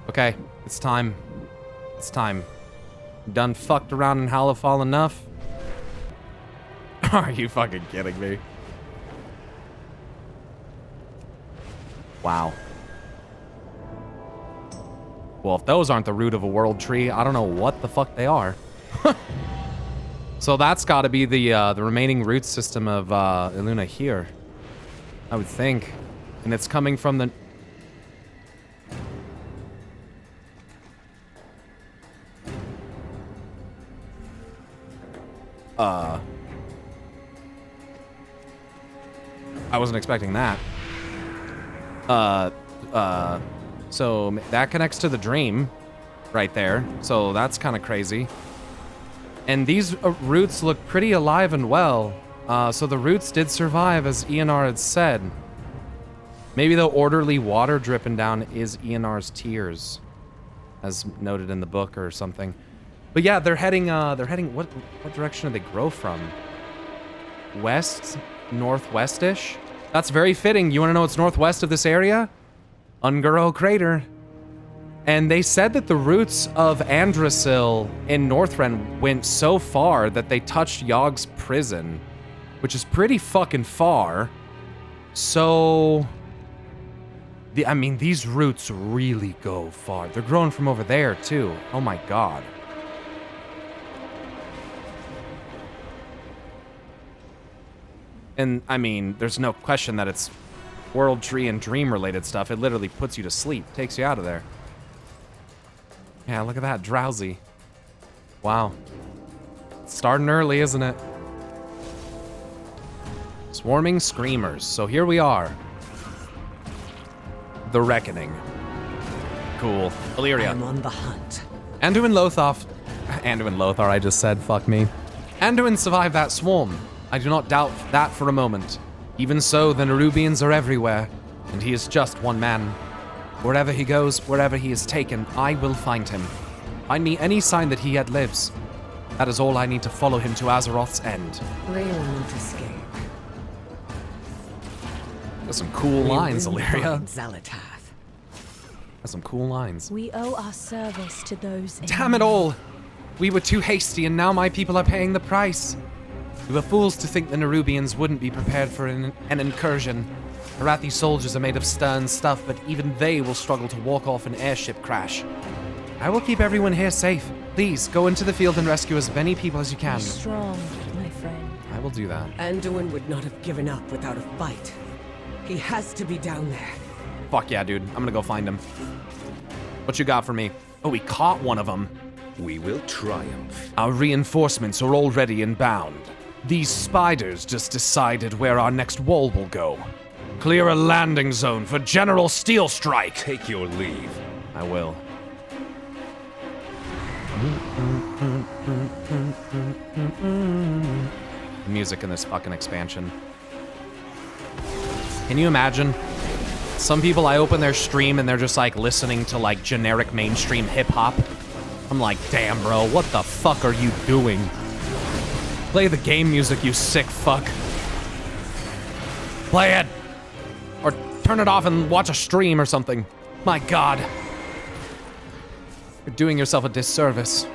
Okay, it's time. It's time. Done fucked around in Halifal enough? Are you fucking kidding me? Wow. Well, if those aren't the root of a world tree, I don't know what the fuck they are. So that's got to be the remaining root system of Illuna here, I would think, and it's coming from the. I wasn't expecting that. So that connects to the dream right there. So that's kind of crazy. And these roots look pretty alive and well. So the roots did survive, as Eonar had said. Maybe the orderly water dripping down is Eonar's tears, as noted in the book or something. But yeah, they're heading, what direction do they grow from? West? Northwest-ish? That's very fitting. You want to know what's northwest of this area? Ungaro Crater. And they said that the roots of Andrasil in Northrend went so far that they touched Yogg's prison, which is pretty fucking far. So, I mean, these roots really go far. They're growing from over there, too. Oh my god. And, I mean, there's no question that it's world tree and dream-related stuff. It literally puts you to sleep, takes you out of there. Yeah, look at that, drowsy. Wow. It's starting early, isn't it? Swarming Screamers. So here we are. The Reckoning. Cool. Illyria. I'm on the hunt. Anduin Lothar, I just said, fuck me. Anduin survived that swarm. I do not doubt that for a moment. Even so, the Nerubians are everywhere, and he is just one man. Wherever he goes, wherever he is taken, I will find him. Find me any sign that he yet lives. That is all I need to follow him to Azeroth's end. They will not escape. That's some cool lines, Illyria. Xalatath. That's some cool lines. We owe our service to those. Damn it all! We were too hasty, and now my people are paying the price. We were fools to think the Nerubians wouldn't be prepared for an incursion. Arathi soldiers are made of stern stuff, but even they will struggle to walk off an airship crash. I will keep everyone here safe. Please, go into the field and rescue as many people as you can. Be strong, my friend. I will do that. Anduin would not have given up without a fight. He has to be down there. Fuck yeah, dude. I'm gonna go find him. What you got for me? Oh, we caught one of them. We will triumph. Our reinforcements are already inbound. These spiders just decided where our next wall will go. Clear a landing zone for General Steel Strike. Take your leave. I will. Music in this fucking expansion. Can you imagine? Some people, I open their stream and they're just like listening to like generic mainstream hip hop. I'm like, damn bro, what the fuck are you doing? Play the game music, you sick fuck. Play it! Or turn it off and watch a stream or something. My god. You're doing yourself a disservice.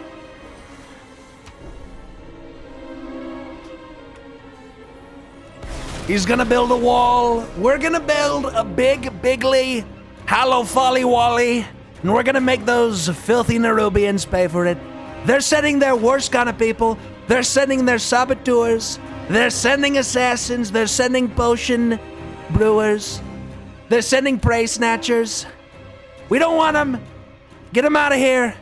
He's gonna build a wall. We're gonna build a bigly, hollow folly wally, and we're gonna make those filthy Nerubians pay for it. They're sending their worst kind of people. They're sending their saboteurs. They're sending assassins. They're sending potion brewers. They're sending prey snatchers. We don't want them. Get them out of here.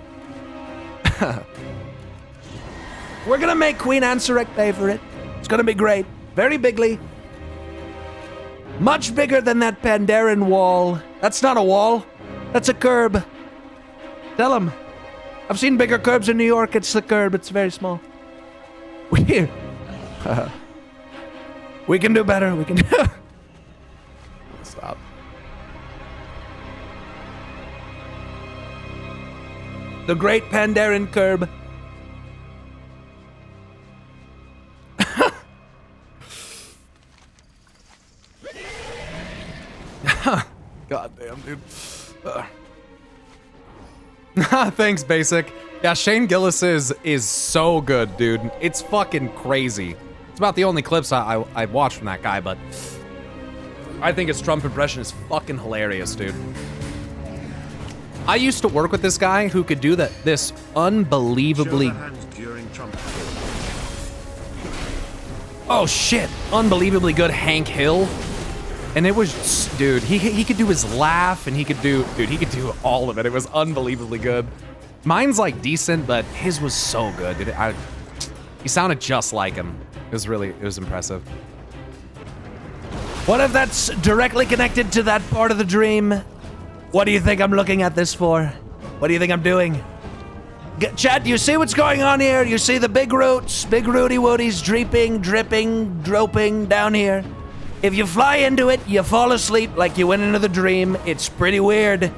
We're gonna make Queen Ansurek pay for it. It's gonna be great. Very bigly. Much bigger than that Pandaren wall. That's not a wall. That's a curb. Tell him. I've seen bigger curbs in New York. It's a curb. It's very small. We can do better. We can. Stop. The Great Pandaren Curb. God damn, dude. Thanks, Basic. Yeah, Shane Gillis is so good, dude. It's fucking crazy. It's about the only clips I watched from that guy, but I think his Trump impression is fucking hilarious, dude. I used to work with this guy who could do this unbelievably... Oh shit, unbelievably good Hank Hill. And it was, dude, he could do his laugh and he could do all of it. It was unbelievably good. Mine's like decent, but his was so good, dude. He sounded just like him. It was impressive. What if that's directly connected to that part of the dream? What do you think I'm looking at this for? What do you think I'm doing? Chat, do you see what's going on here? You see the big roots, big rooty wooties dripping, dropping down here? If you fly into it, you fall asleep like you went into the dream. It's pretty weird.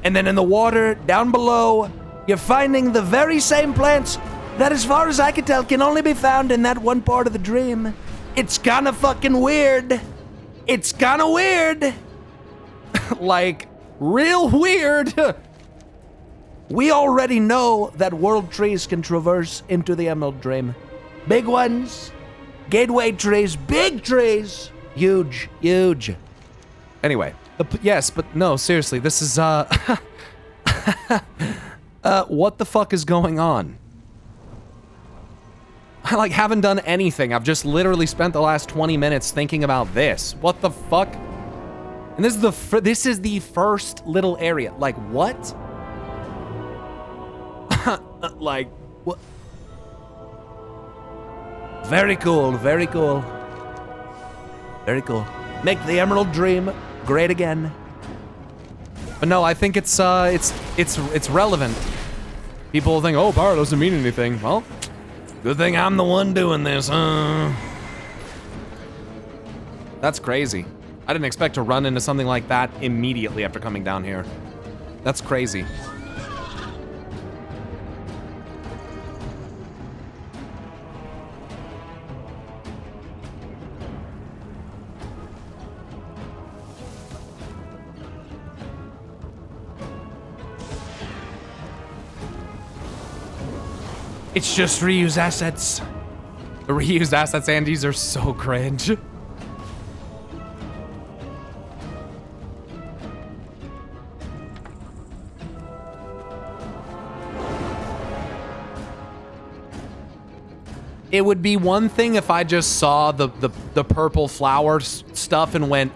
And then in the water, down below, you're finding the very same plants that, as far as I can tell, can only be found in that one part of the dream. It's kinda fucking weird. It's kinda weird. Like, real weird. We already know that world trees can traverse into the Emerald Dream. Big ones, gateway trees, big trees. Huge. Anyway, yes, but no, seriously, this is, what the fuck is going on? I, like, haven't done anything. I've just literally spent the last 20 minutes thinking about this. What the fuck? And this is the first little area. Like, what? Like, what? Very cool. Very cool. Make the Emerald Dream great again. But no, I think it's relevant. People think, oh, power doesn't mean anything. Well, good thing I'm the one doing this, That's crazy. I didn't expect to run into something like that immediately after coming down here. That's crazy. It's just reused assets. The reused assets, Andes, are so cringe. It would be one thing if I just saw the purple flower stuff and went,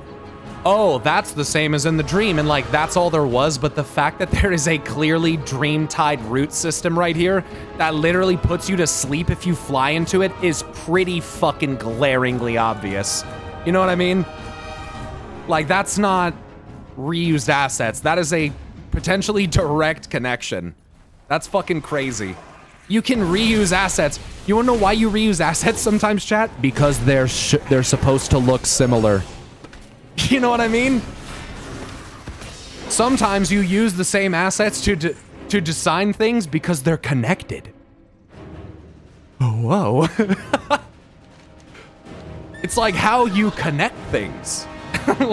oh, that's the same as in the dream, and like that's all there was. But the fact that there is a clearly dream-tied root system right here that literally puts you to sleep if you fly into it is pretty fucking glaringly obvious. You know what I mean? Like, that's not reused assets. That is a potentially direct connection. That's fucking crazy. You can reuse assets. You wanna know why you reuse assets sometimes, chat? Because they're supposed to look similar. You know what I mean? Sometimes you use the same assets to design things because they're connected. Oh, whoa. It's like how you connect things.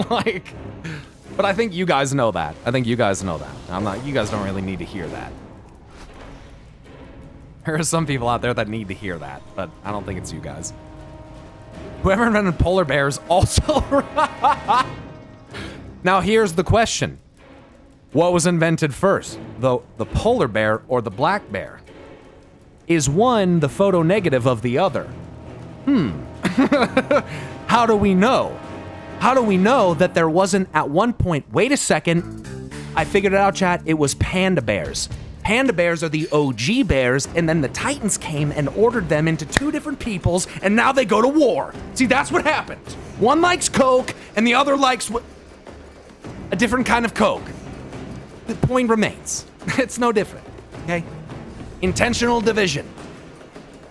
Like, but I think you guys know that. You guys don't really need to hear that. There are some people out there that need to hear that, but I don't think it's you guys. Whoever invented polar bears also... Now here's the question. What was invented first? The polar bear or the black bear? Is one the photo negative of the other? How do we know? How do we know that there wasn't at one point... Wait a second. I figured it out, chat. It was panda bears. Panda bears are the OG bears, and then the Titans came and ordered them into two different peoples, and now they go to war. See, that's what happened. One likes Coke, and the other likes a different kind of Coke. The point remains. It's no different, okay? Intentional division.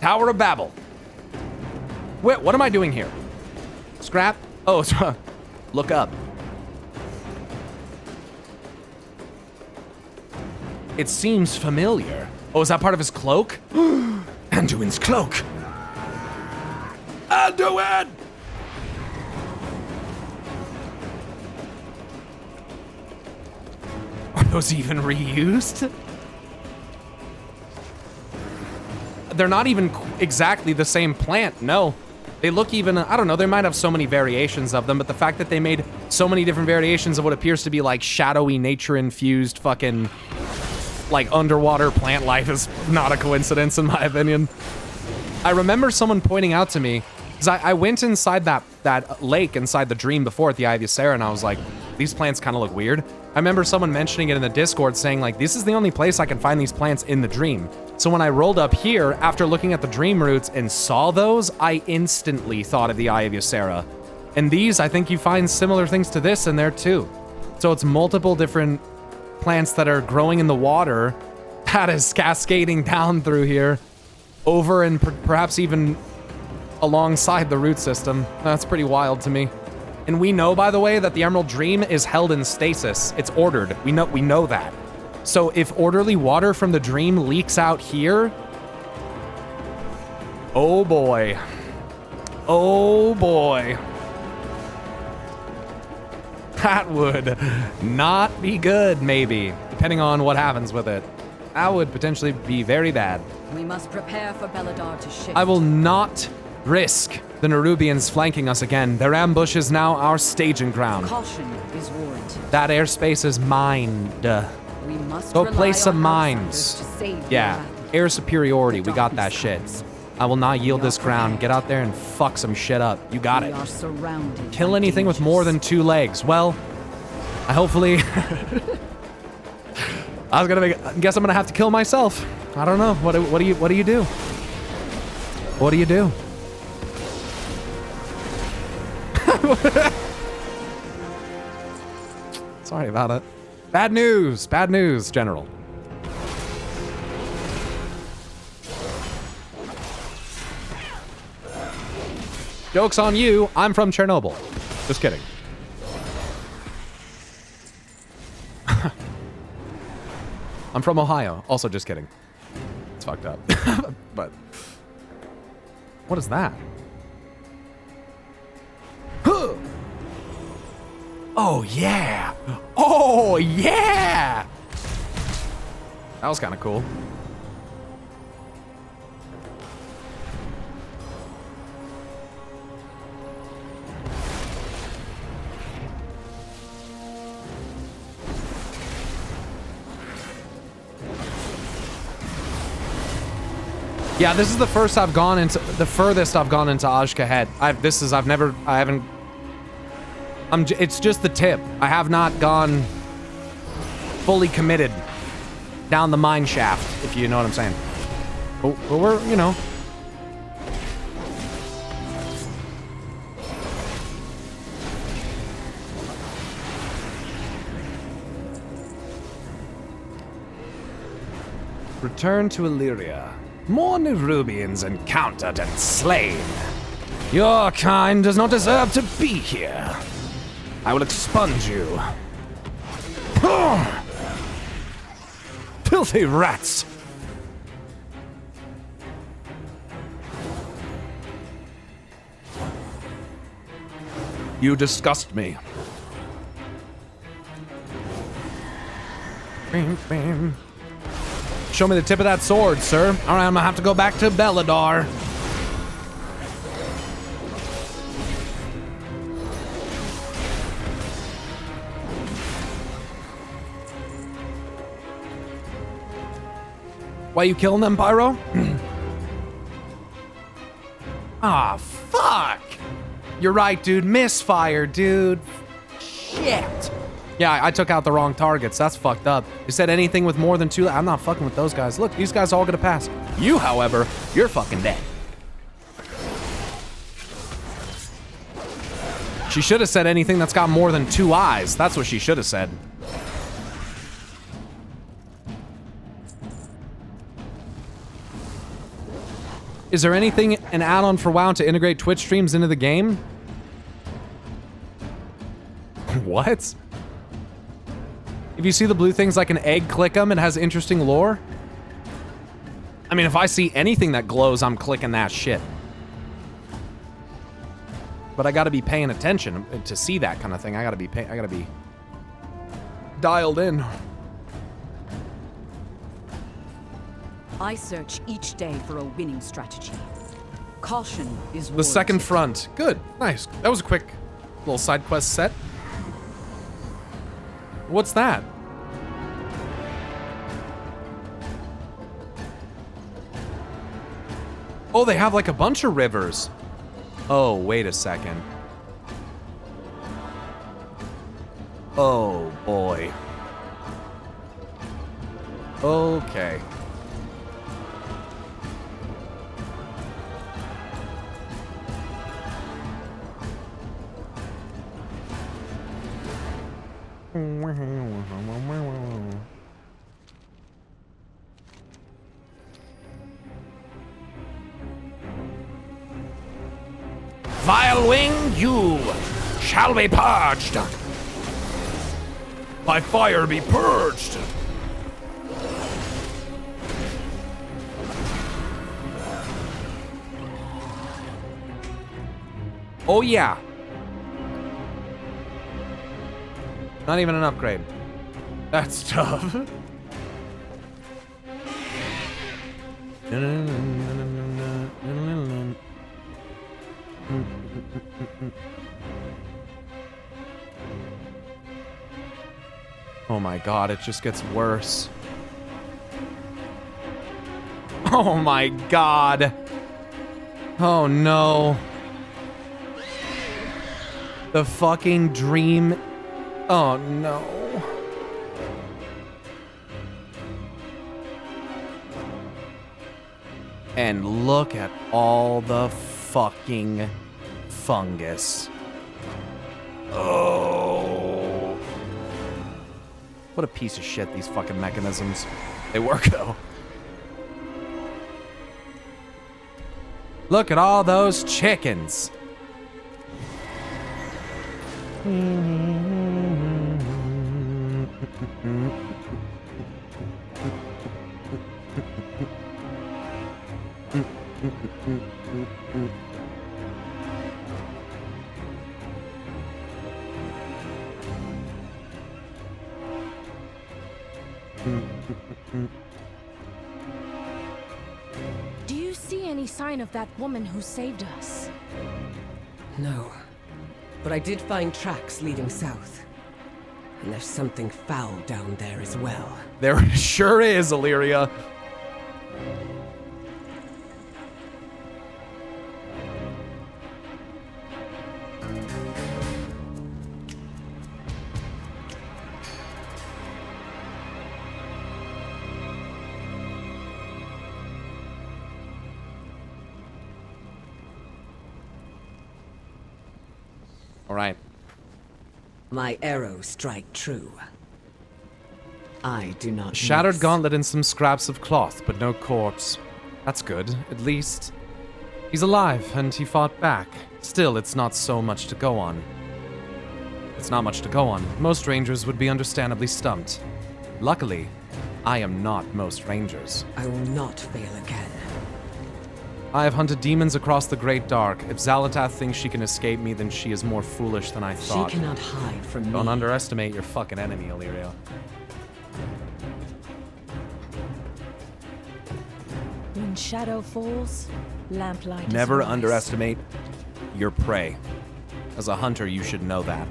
Tower of Babel. Wait, what am I doing here? Scrap? Oh, look up. It seems familiar. Oh, is that part of his cloak? Anduin's cloak. Anduin! Are those even reused? they're not even exactly the same plant, no. They look even, I don't know, they might have so many variations of them, but the fact that they made so many different variations of what appears to be like shadowy, nature-infused fucking like underwater plant life is not a coincidence in my opinion. I remember someone pointing out to me, because I went inside that lake inside the dream before at the Eye of Ysera, and I was like, these plants kind of look weird. I remember someone mentioning it in the Discord saying like, this is the only place I can find these plants in the dream. So when I rolled up here, after looking at the dream roots and saw those, I instantly thought of the Eye of Ysera. And these, I think you find similar things to this in there too. So it's multiple different plants that are growing in the water that is cascading down through here over and perhaps even alongside the root system. That's pretty wild to me. And we know, by the way, that the Emerald Dream is held in stasis. It's ordered. We know that. So if orderly water from the dream leaks out here, oh boy. Oh boy. That would not be good, maybe, depending on what happens with it. That would potentially be very bad. We must prepare for Belladar to shift. I will not risk the Nerubians flanking us again. Their ambush is now our staging ground. Caution is warranted. That airspace is mined. We must Go rely place some on mines. outsiders to save Yeah, the air superiority. We got that darkness shit. comes. I will not yield We are this ground. prepared. Get out there and fuck some shit up. You got We it. are surrounded Kill by anything with more than dangers. 2 legs. Well, I hopefully... I guess I'm gonna have to kill myself. I don't know. What do you do? What do you do? Sorry about it. Bad news, General. Joke's on you, I'm from Chernobyl. Just kidding. I'm from Ohio. Also just kidding. It's fucked up. But what is that? Oh yeah! Oh yeah! That was kind of cool. Yeah, this is the furthest I've gone into Azj-Kahet. It's just the tip. I have not gone fully committed down the mine shaft, if you know what I'm saying. But we're, you know. Return to Illyria. More Nerubians encountered and slain. Your kind does not deserve to be here. I will expunge you. Filthy rats! You disgust me. Show me the tip of that sword, sir. All right, I'm gonna have to go back to Belladar. Why you killing them, Pyro? Ah, fuck! You're right, dude. Misfire, dude. Shit. Yeah, I took out the wrong targets. That's fucked up. You said anything with more than 2... I'm not fucking with those guys. Look, these guys are all gonna pass. You, however, you're fucking dead. She should have said anything that's got more than 2 eyes. That's what she should have said. Is there anything, an add-on for WoW to integrate Twitch streams into the game? What? If you see the blue things like an egg, click them. It has interesting lore. I mean, if I see anything that glows, I'm clicking that shit. But I gotta be paying attention to see that kind of thing. I gotta be dialed in. I search each day for a winning strategy. Caution is The second warranted. front. Good. Nice. That was a quick little side quest set. What's that? Oh, they have like a bunch of rivers. Oh, wait a second. Oh, boy. Okay. Vile wing, you shall be purged. By fire be purged. Oh yeah. Not even an upgrade. That's tough. Oh my god, it just gets worse. Oh my god. Oh no. The fucking dream. Oh no. And look at all the fucking fungus. Oh. What a piece of shit, these fucking mechanisms. They work though. Look at all those chickens. Do you see any sign of that woman who saved us? No. But I did find tracks leading south. And there's something foul down there as well. There sure is, Illyria. All right. My arrows strike true. I do not Shattered miss. gauntlet and some scraps of cloth, but no corpse. That's good, at least. He's alive, and he fought back. Still, it's not so much to go on. It's not much to go on. Most rangers would be understandably stumped. Luckily, I am not most rangers. I will not fail again. I have hunted demons across the Great Dark. If Xalatath thinks she can escape me, then she is more foolish than I thought. She cannot hide from Don't me. underestimate your fucking enemy, Illyria. When shadow falls, lamplight Never is rise. underestimate your prey. As a hunter, you should know that.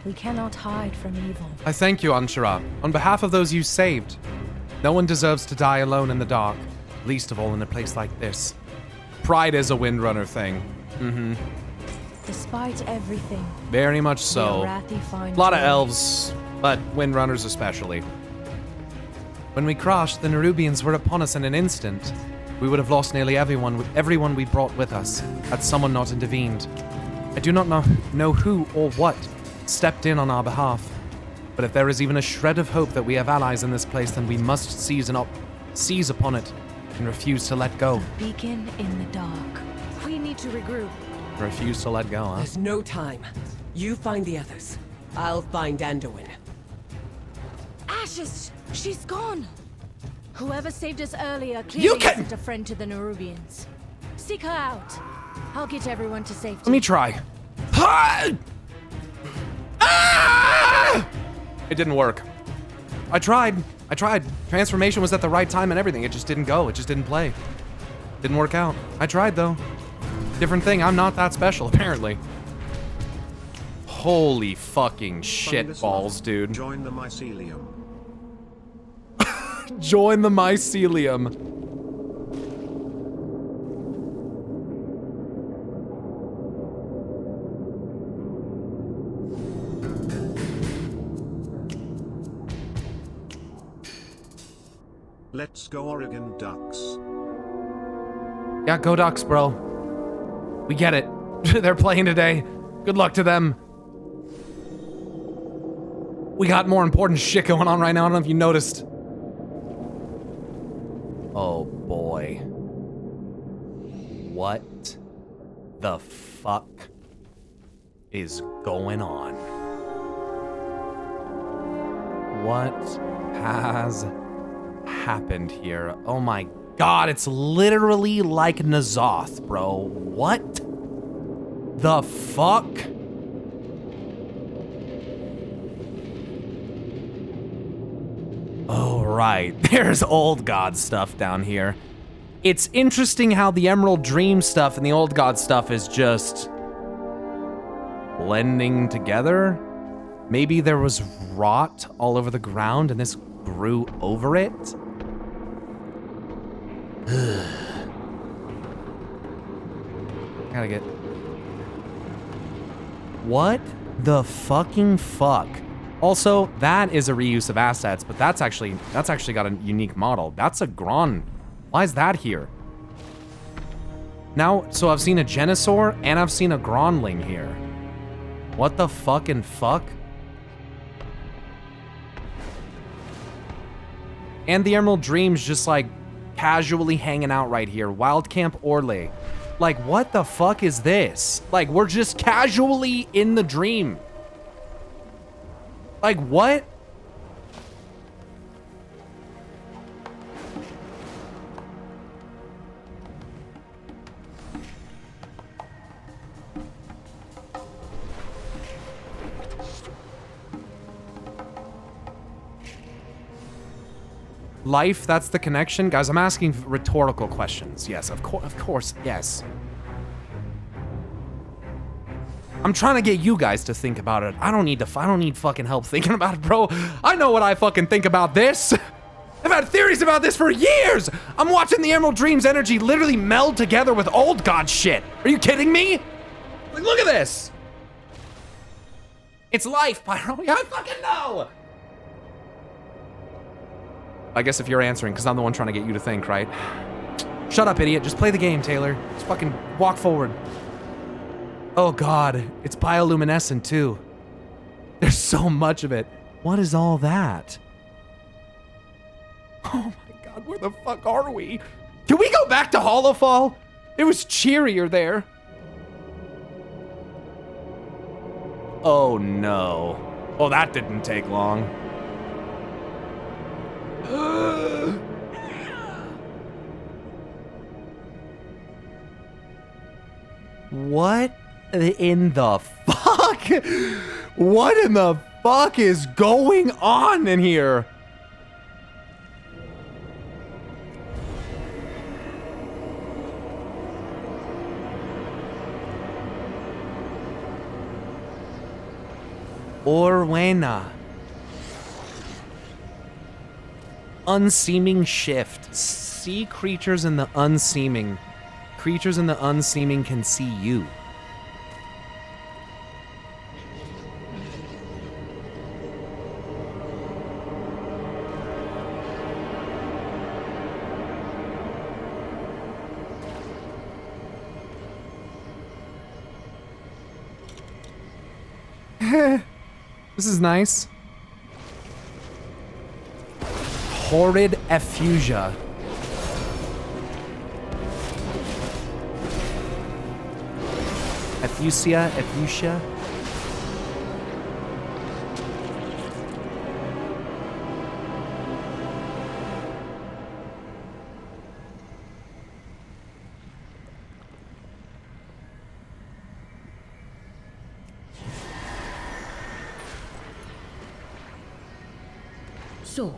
We cannot hide from evil. I thank you, Anshara, on behalf of those you saved. No one deserves to die alone in the dark, least of all in a place like this. Pride is a Windrunner thing. Despite everything, Very much the so. Arathi find A lot of joy. elves, but Windrunners especially. When we crashed, the Nerubians were upon us in an instant. We would have lost nearly everyone we brought with us, had someone not intervened. I do not know who or what stepped in on our behalf, but if there is even a shred of hope that we have allies in this place, then we must seize upon it and refuse to let go. Beacon in the dark. We need to regroup. Refuse to let go, huh? There's no time. You find the others. I'll find Anduin. Ashes! She's gone! Whoever saved us earlier clearly isn't a friend to the Nerubians. Seek her out. I'll get everyone to safety. Let me try. Ah! It didn't work. I tried. I tried. Transformation was at the right time and everything. It just didn't go. It just didn't play. Didn't work out. I tried though. Different thing. I'm not that special apparently. Holy fucking shit balls, dude. Join the mycelium. Join the mycelium. Let's go Oregon Ducks. Yeah, go Ducks, bro. We get it. They're playing today. Good luck to them. We got more important shit going on right now. I don't know if you noticed. Oh boy. What the fuck is going on? What has happened here? Oh my god, it's literally like N'Zoth, bro. What the fuck? Oh, right. There's old god stuff down here. It's interesting how the Emerald Dream stuff and the old god stuff is just blending together. Maybe there was rot all over the ground and this grew over it. Gotta get... What the fucking fuck? Also, that is a reuse of assets, but that's actually got a unique model. That's a Gron. Why is that here? Now, so I've seen a Genosaur and I've seen a Gronling here. What the fucking fuck? And the Emerald Dream's just like casually hanging out right here. Wild Camp Orlais. Like, what the fuck is this? Like, we're just casually in the dream. Like, what? Life, that's the connection? Guys, I'm asking rhetorical questions. Yes, of course, yes. I'm trying to get you guys to think about it. I don't need fucking help thinking about it, bro. I know what I fucking think about this. I've had theories about this for years. I'm watching the Emerald Dream's energy literally meld together with old god shit. Are you kidding me? Like, look at this. It's life, Pyro. Yeah, I fucking know. I guess if you're answering, because I'm the one trying to get you to think, right? Shut up, idiot. Just play the game, Taylor. Just fucking walk forward. Oh god, it's bioluminescent too. There's so much of it. What is all that? Oh my god, where the fuck are we? Can we go back to Hollowfall? It was cheerier there. Oh no. Oh, that didn't take long. What in the fuck? What in the fuck is going on in here? Orwena. Unseeming shift. See creatures in the unseeming. Creatures in the unseeming can see you. This is nice. Horrid effusia. Effusia. So,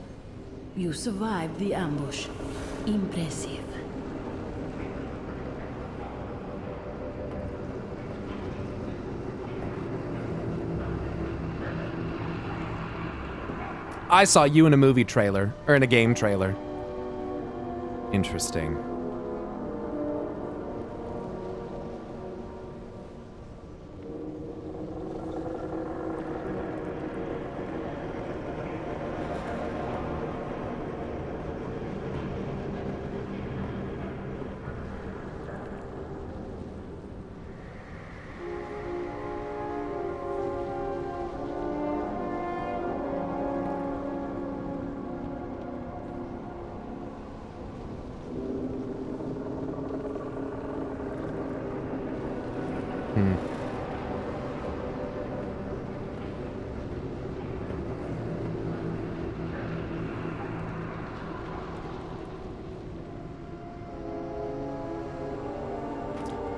You survived the ambush. Impressive. I saw you in a movie trailer, or in a game trailer. Interesting.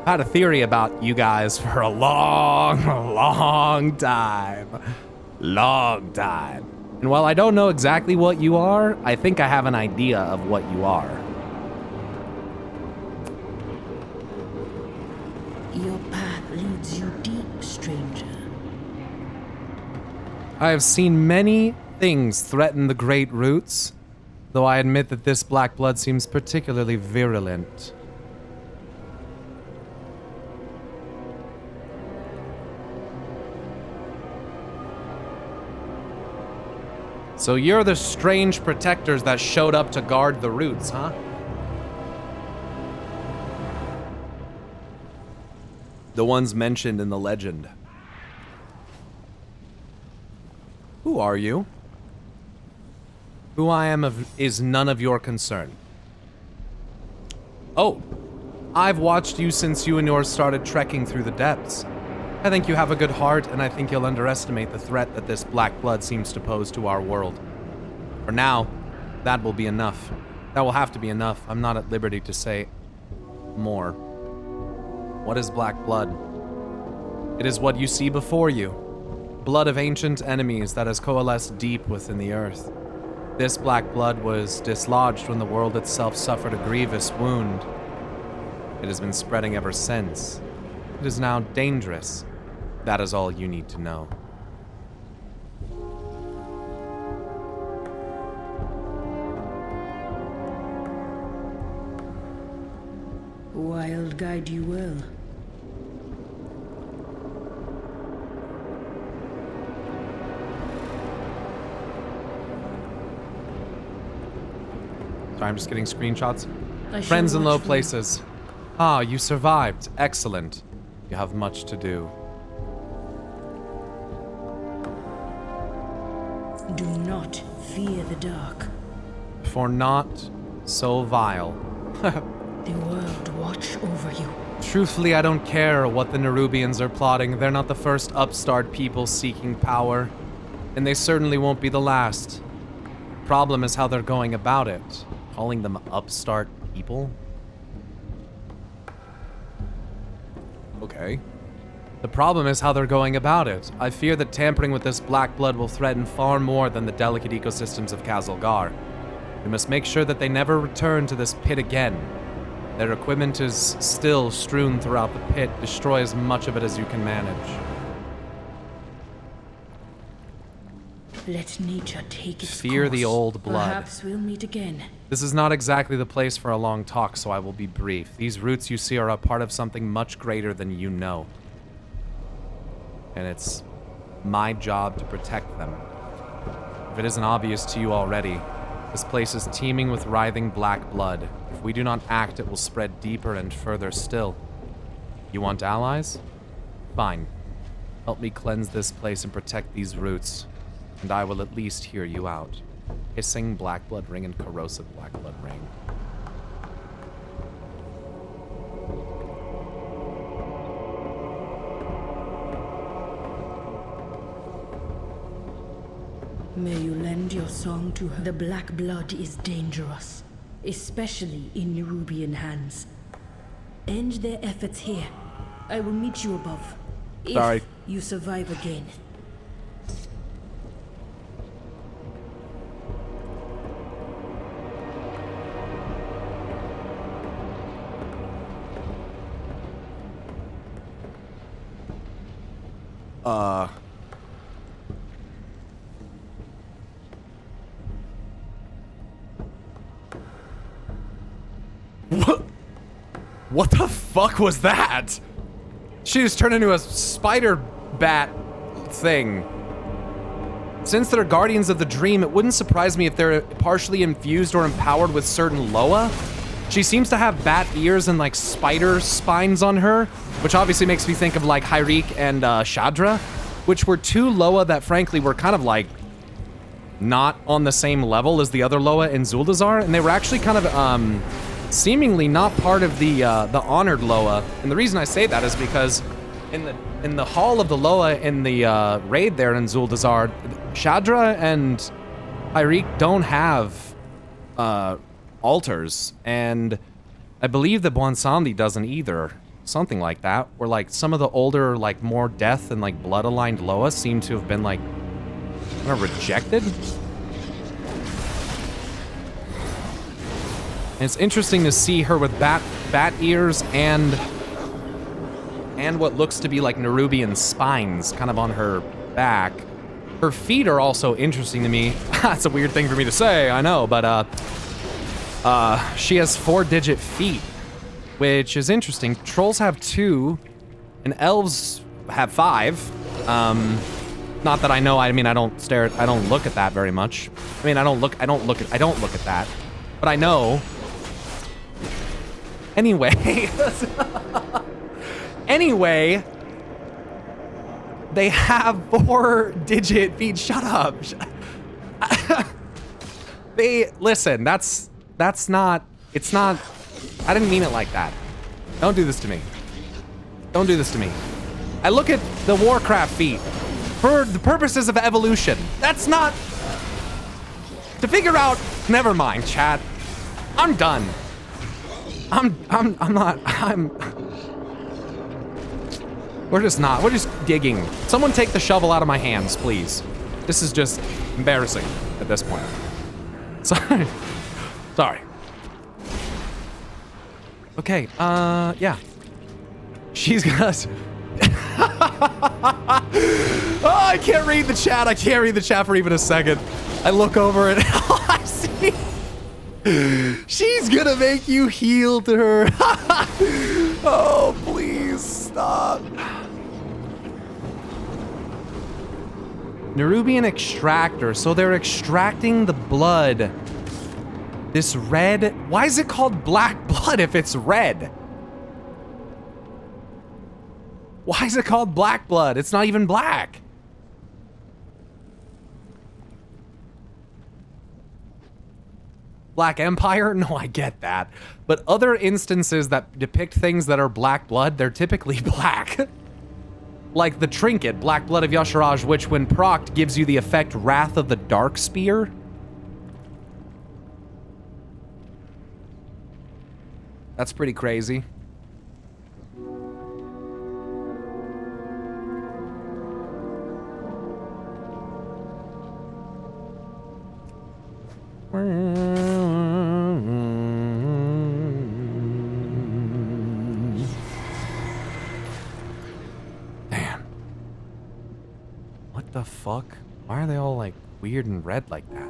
I had a theory about you guys for a long time. Long time. And while I don't know exactly what you are, I think I have an idea of what you are. Your path leads you deep, stranger. I have seen many things threaten the Great Roots, though I admit that this black blood seems particularly virulent. So you're the strange protectors that showed up to guard the roots, huh? The ones mentioned in the legend. Who are you? Who I am is none of your concern. Oh, I've watched you since you and yours started trekking through the depths. I think you have a good heart, and I think you'll underestimate the threat that this black blood seems to pose to our world. For now, that will be enough. That will have to be enough. I'm not at liberty to say more. What is black blood? It is what you see before you. Blood of ancient enemies that has coalesced deep within the earth. This black blood was dislodged when the world itself suffered a grievous wound. It has been spreading ever since. It is now dangerous. That is all you need to know. Wild guide you well. Sorry, I'm just getting screenshots. I shall Friends in low watch for you. places. Ah, you survived. Excellent. You have much to do. Do not fear the dark. For naught so vile. The world watch over you. Truthfully, I don't care what the Nerubians are plotting. They're not the first upstart people seeking power. And they certainly won't be the last. Problem is how they're going about it. Calling them upstart people? Okay. The problem is how they're going about it. I fear that tampering with this black blood will threaten far more than the delicate ecosystems of Kazalgar. We must make sure that they never return to this pit again. Their equipment is still strewn throughout the pit. Destroy as much of it as you can manage. Let nature take its Fear course. the old blood. Perhaps we'll meet again. This is not exactly the place for a long talk, so I will be brief. These roots you see are a part of something much greater than you know. And it's my job to protect them. If it isn't obvious to you already, this place is teeming with writhing black blood. If we do not act, it will spread deeper and further still. You want allies? Fine. Help me cleanse this place and protect these roots, and I will at least hear you out. Hissing black blood ring and corrosive black blood ring. May you lend your song to her. The black blood is dangerous, especially in Nerubian hands. End their efforts here. I will meet you above. Sorry. If you survive again. What the fuck was that? She just turned into a spider bat thing. Since they're guardians of the dream, it wouldn't surprise me if they're partially infused or empowered with certain Loa. She seems to have bat ears and like spider spines on her, which obviously makes me think of like Hyrik and Shadra, which were two Loa that frankly were kind of like not on the same level as the other Loa in Zuldazar, and they were actually kind of seemingly not part of the honored Loa. And the reason I say that is because in the Hall of the Loa in the raid there in Zuldazar, Shadra and Hyrik don't have altars, and I believe that Bonsandi doesn't either. Something like that, where like some of the older, like more death and like blood aligned Loa seem to have been like kind of rejected. And it's interesting to see her with bat ears and what looks to be like Nerubian spines kind of on her back. Her feet are also interesting to me. That's a weird thing for me to say, I know, but she has 4-digit feet, which is interesting. Trolls have 2, and elves have 5. Not that I know. I mean, I don't look at that very much. I mean, I don't look at that, but I know. Anyway, they have 4-digit feet. Shut up. Listen, that's not, it's not, I didn't mean it like that. Don't do this to me. Don't do this to me. I look at the Warcraft feat for the purposes of evolution. That's not, to figure out, never mind, chat. I'm done. We're just digging. Someone take the shovel out of my hands, please. This is just embarrassing at this point. Sorry. Sorry. Okay, yeah. She's gonna... Oh, I can't read the chat. I can't read the chat for even a second. I look over and all I see... She's gonna make you heal to her. Oh, please stop. Nerubian extractor. So they're extracting the blood. This red. Why is it called black blood if it's red? Why is it called black blood? It's not even black. Black Empire? No, I get that. But other instances that depict things that are black blood, they're typically black. Like the trinket, Black Blood of Yasharaj, which when procced gives you the effect Wrath of the Dark Spear. That's pretty crazy. Damn. What the fuck? Why are they all like weird and red like that?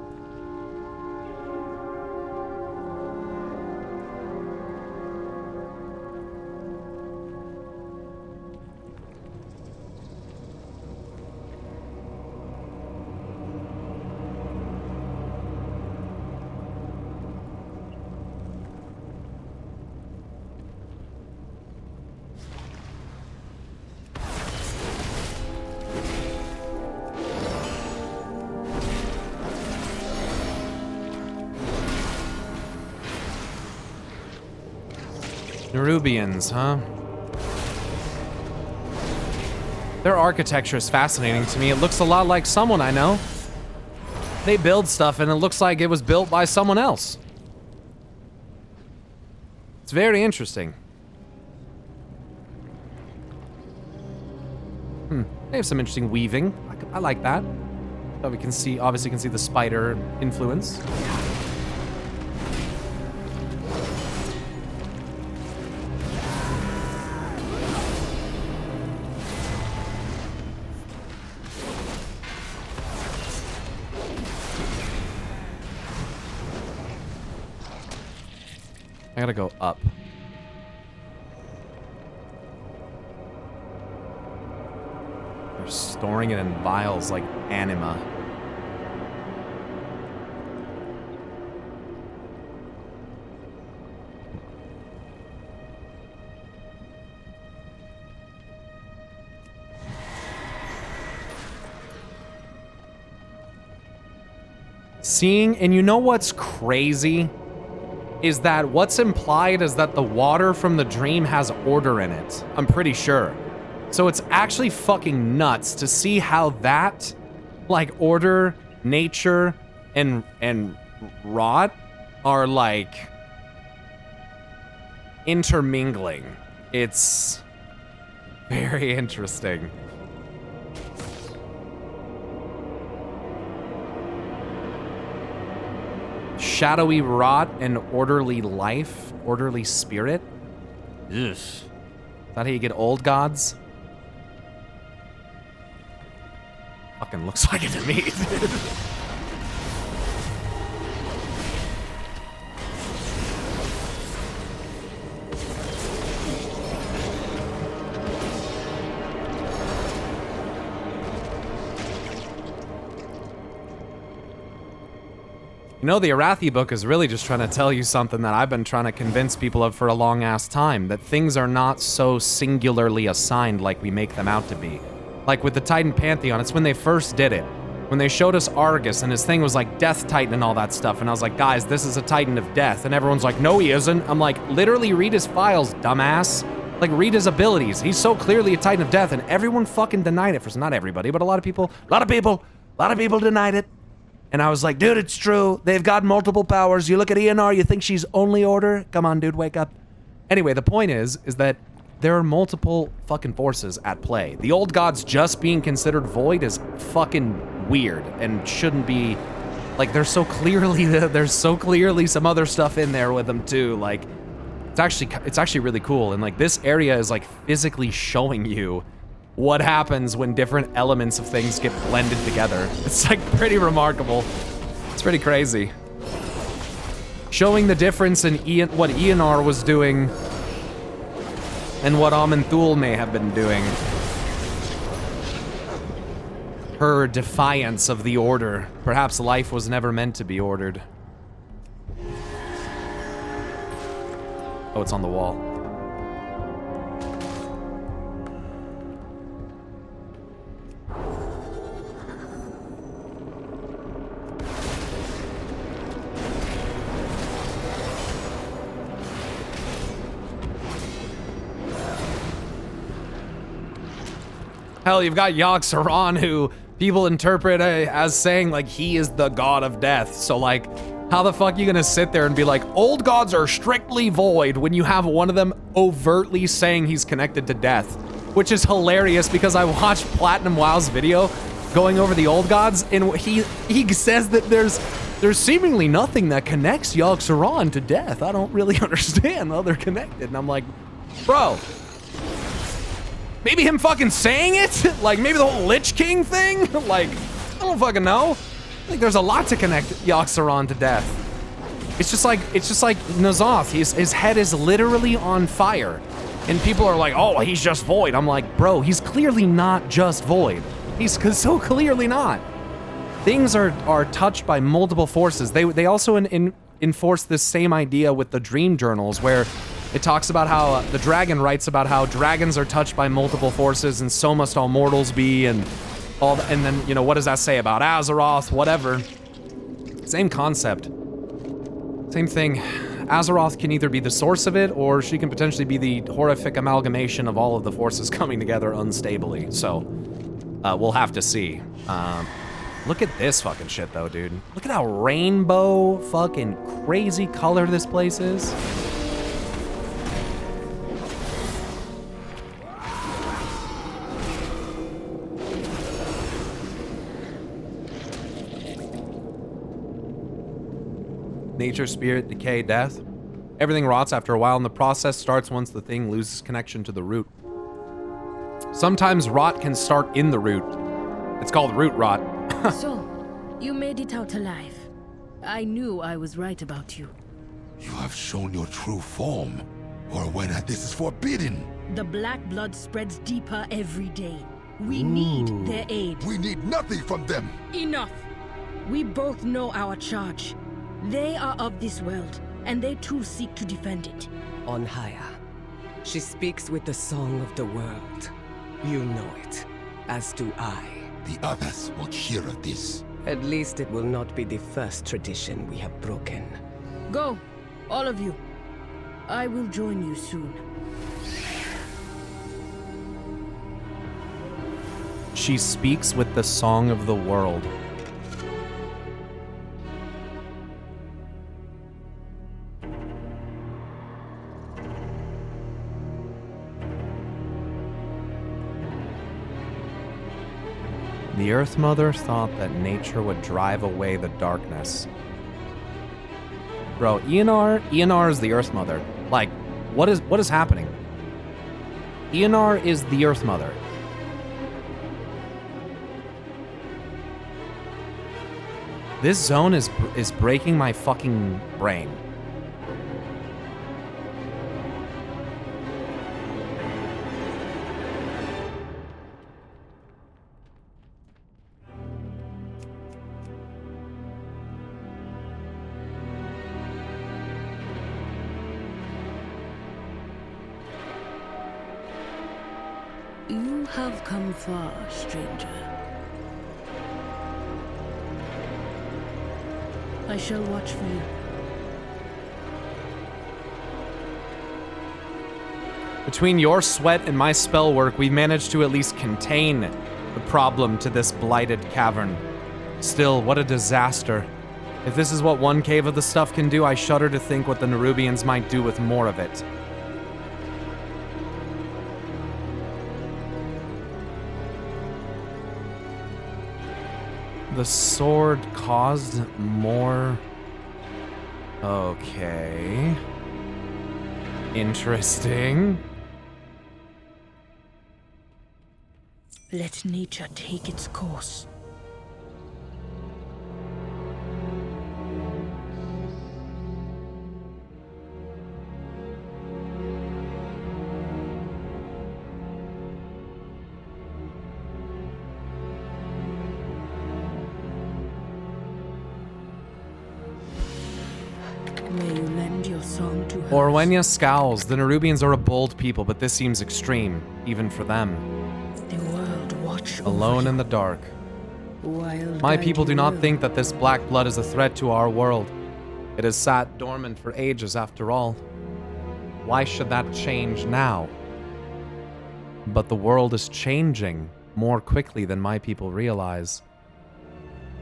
Nerubians, huh? Their architecture is fascinating to me. It looks a lot like someone I know. They build stuff and it looks like it was built by someone else. It's very interesting. They have some interesting weaving. I like that. So we can see, obviously can see the spider influence. I gotta go up. They're storing it in vials like anima. Seeing, and you know what's crazy? Is that what's implied is that the water from the dream has order in it. I'm pretty sure. So it's actually fucking nuts to see how that, like, order, nature, and rot are, like, intermingling. It's very interesting. Shadowy rot and orderly life, orderly spirit. Ugh. Is that how you get old gods? Fucking looks like it to me, dude. You know, the Arathi book is really just trying to tell you something that I've been trying to convince people of for a long-ass time, that things are not so singularly assigned like we make them out to be. Like with the Titan Pantheon, it's when they first did it. When they showed us Argus and his thing was like Death Titan and all that stuff, and I was like, guys, this is a Titan of Death, and everyone's like, no he isn't. I'm like, literally read his files, dumbass. Like, read his abilities. He's so clearly a Titan of Death, and everyone fucking denied it. Not everybody, but a lot of people denied it. And I was like, dude, it's true. They've got multiple powers. You look at ENR, you think she's only order? Come on, dude, wake up. Anyway, the point is that there are multiple fucking forces at play. The old gods just being considered void is fucking weird and shouldn't be. Like, there's so clearly some other stuff in there with them too. Like, it's actually really cool. And like, this area is like physically showing you what happens when different elements of things get blended together. It's like pretty remarkable. It's pretty crazy. Showing the difference in what ENR was doing and what Aman'Thul may have been doing. Her defiance of the order. Perhaps life was never meant to be ordered. Oh, it's on the wall. Hell, you've got Yogg-Saron, who people interpret as saying, like, he is the god of death. So, like, how the fuck are you gonna sit there and be like, old gods are strictly void when you have one of them overtly saying he's connected to death? Which is hilarious because I watched Platinum WoW's video going over the old gods, and he says that there's seemingly nothing that connects Yogg-Saron to death. I don't really understand how they're connected. And I'm like, bro, maybe him fucking saying it? Like, maybe the whole Lich King thing? Like, I don't fucking know. I think there's a lot to connect Yogg-Saron to death. It's just like N'Zoth. His head is literally on fire. And people are like, oh, he's just void. I'm like, bro, he's clearly not just void. He's so clearly not. Things are touched by multiple forces. They also enforce this same idea with the dream journals, where it talks about how the dragon writes about how dragons are touched by multiple forces, and so must all mortals be, and all. And then, you know, what does that say about Azeroth? Whatever. Same concept. Same thing. Azeroth can either be the source of it, or she can potentially be the horrific amalgamation of all of the forces coming together unstably. So, we'll have to see. Look at this fucking shit, though, dude. Look at how rainbow fucking crazy color this place is. Nature, spirit, decay, death. Everything rots after a while, and the process starts once the thing loses connection to the root. Sometimes rot can start in the root. It's called root rot. So, you made it out alive. I knew I was right about you. You have shown your true form. Or when this is forbidden. The black blood spreads deeper every day. We need their aid. We need nothing from them. Enough! We both know our charge. They are of this world, and they too seek to defend it. On Haya, she speaks with the song of the world. You know it, as do I. The others will hear of this. At least it will not be the first tradition we have broken. Go, all of you. I will join you soon. She speaks with the song of the world. The Earth Mother thought that nature would drive away the darkness. Bro, Eonar is the Earth Mother. Like, what is happening? Eonar is the Earth Mother. This zone is breaking my fucking brain. You have come far, stranger. I shall watch for you. Between your sweat and my spell work, we managed to at least contain the problem to this blighted cavern. Still, what a disaster. If this is what one cave of the stuff can do, I shudder to think what the Nerubians might do with more of it. The sword caused more... Okay. Interesting. Let nature take its course. May you lend your song to her. Orwenya scowls. The Nerubians are a bold people, but this seems extreme, even for them. The world watch over Alone you. in the dark. Wild My guide people do you not will. think that this black blood is a threat to our world. It has sat dormant for ages after all. Why should that change now? But the world is changing more quickly than my people realize.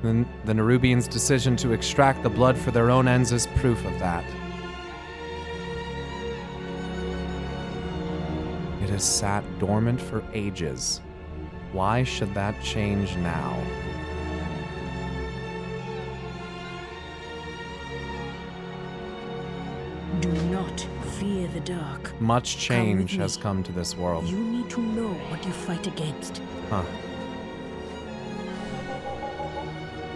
The Nerubians' decision to extract the blood for their own ends is proof of that. It has sat dormant for ages. Why should that change now? Do not fear the dark. Much change me. has come to this world. You need to know what you fight against. Huh.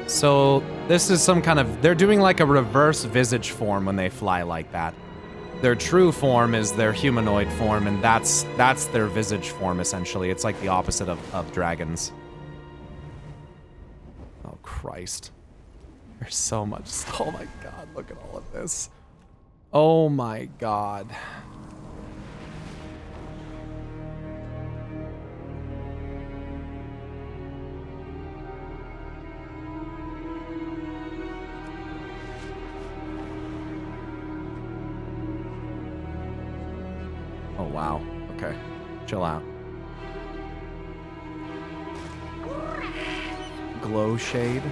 So, this is some kind of... They're doing like a reverse visage form when they fly like that. Their true form is their humanoid form, and that's their visage form, essentially. It's like the opposite of dragons. Oh, Christ. There's so much... Oh my god, look at all of this. Oh my god. Oh, wow. Okay. Chill out. Glow shade.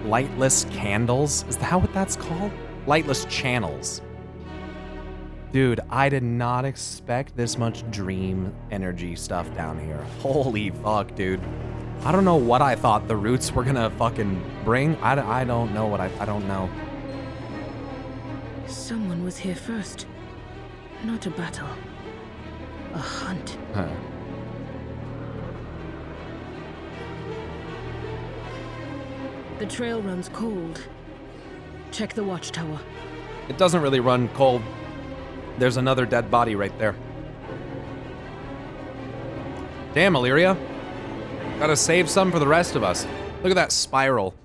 Lightless candles? Is that what that's called? Lightless channels. Dude, I did not expect this much dream energy stuff down here. Holy fuck, dude. I don't know what I thought the roots were gonna fucking bring. I don't know what I don't know. Someone was here first. Not a battle. A hunt. Huh. The trail runs cold. Check the watchtower. It doesn't really run cold. There's another dead body right there. Damn, Illyria. Gotta save some for the rest of us. Look at that spiral.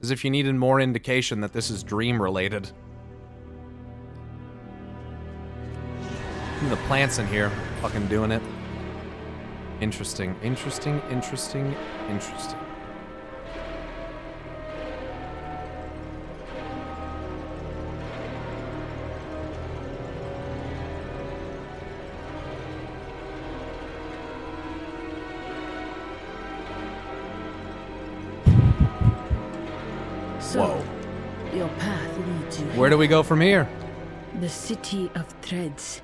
As if you needed more indication that this is dream-related. The plants in here, fucking doing it. Interesting, interesting, interesting, interesting. So, Whoa. your path leads you Where do we go from here? The City of Threads.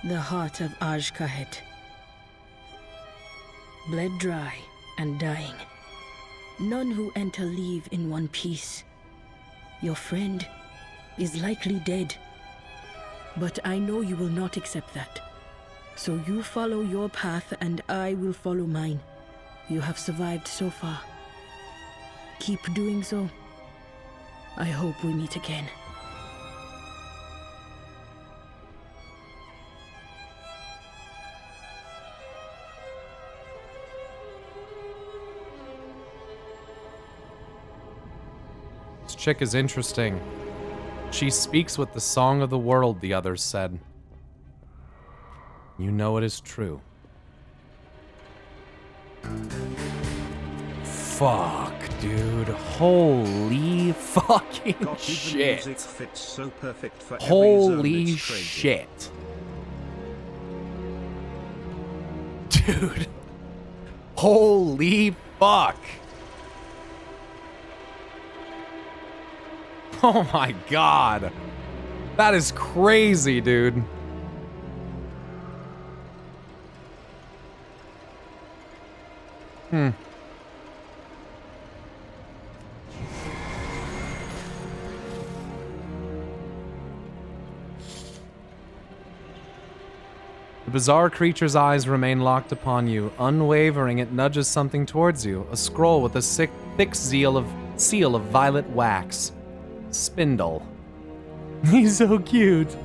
The heart of Azj-Kahet. Bled dry and dying. None who enter leave in one piece. Your friend is likely dead. But I know you will not accept that. So you follow your path and I will follow mine. You have survived so far. Keep doing so. I hope we meet again. This chick is interesting. She speaks with the song of the world, the others said. You know it is true. Fuck, dude. Holy fucking God, the shit. music fits so perfect for every Holy zone it's created. shit. Dude. Holy fuck. Oh my god. That is crazy, dude. The bizarre creature's eyes remain locked upon you. Unwavering, it nudges something towards you. A scroll with a thick seal of violet wax. Spindle. He's so cute.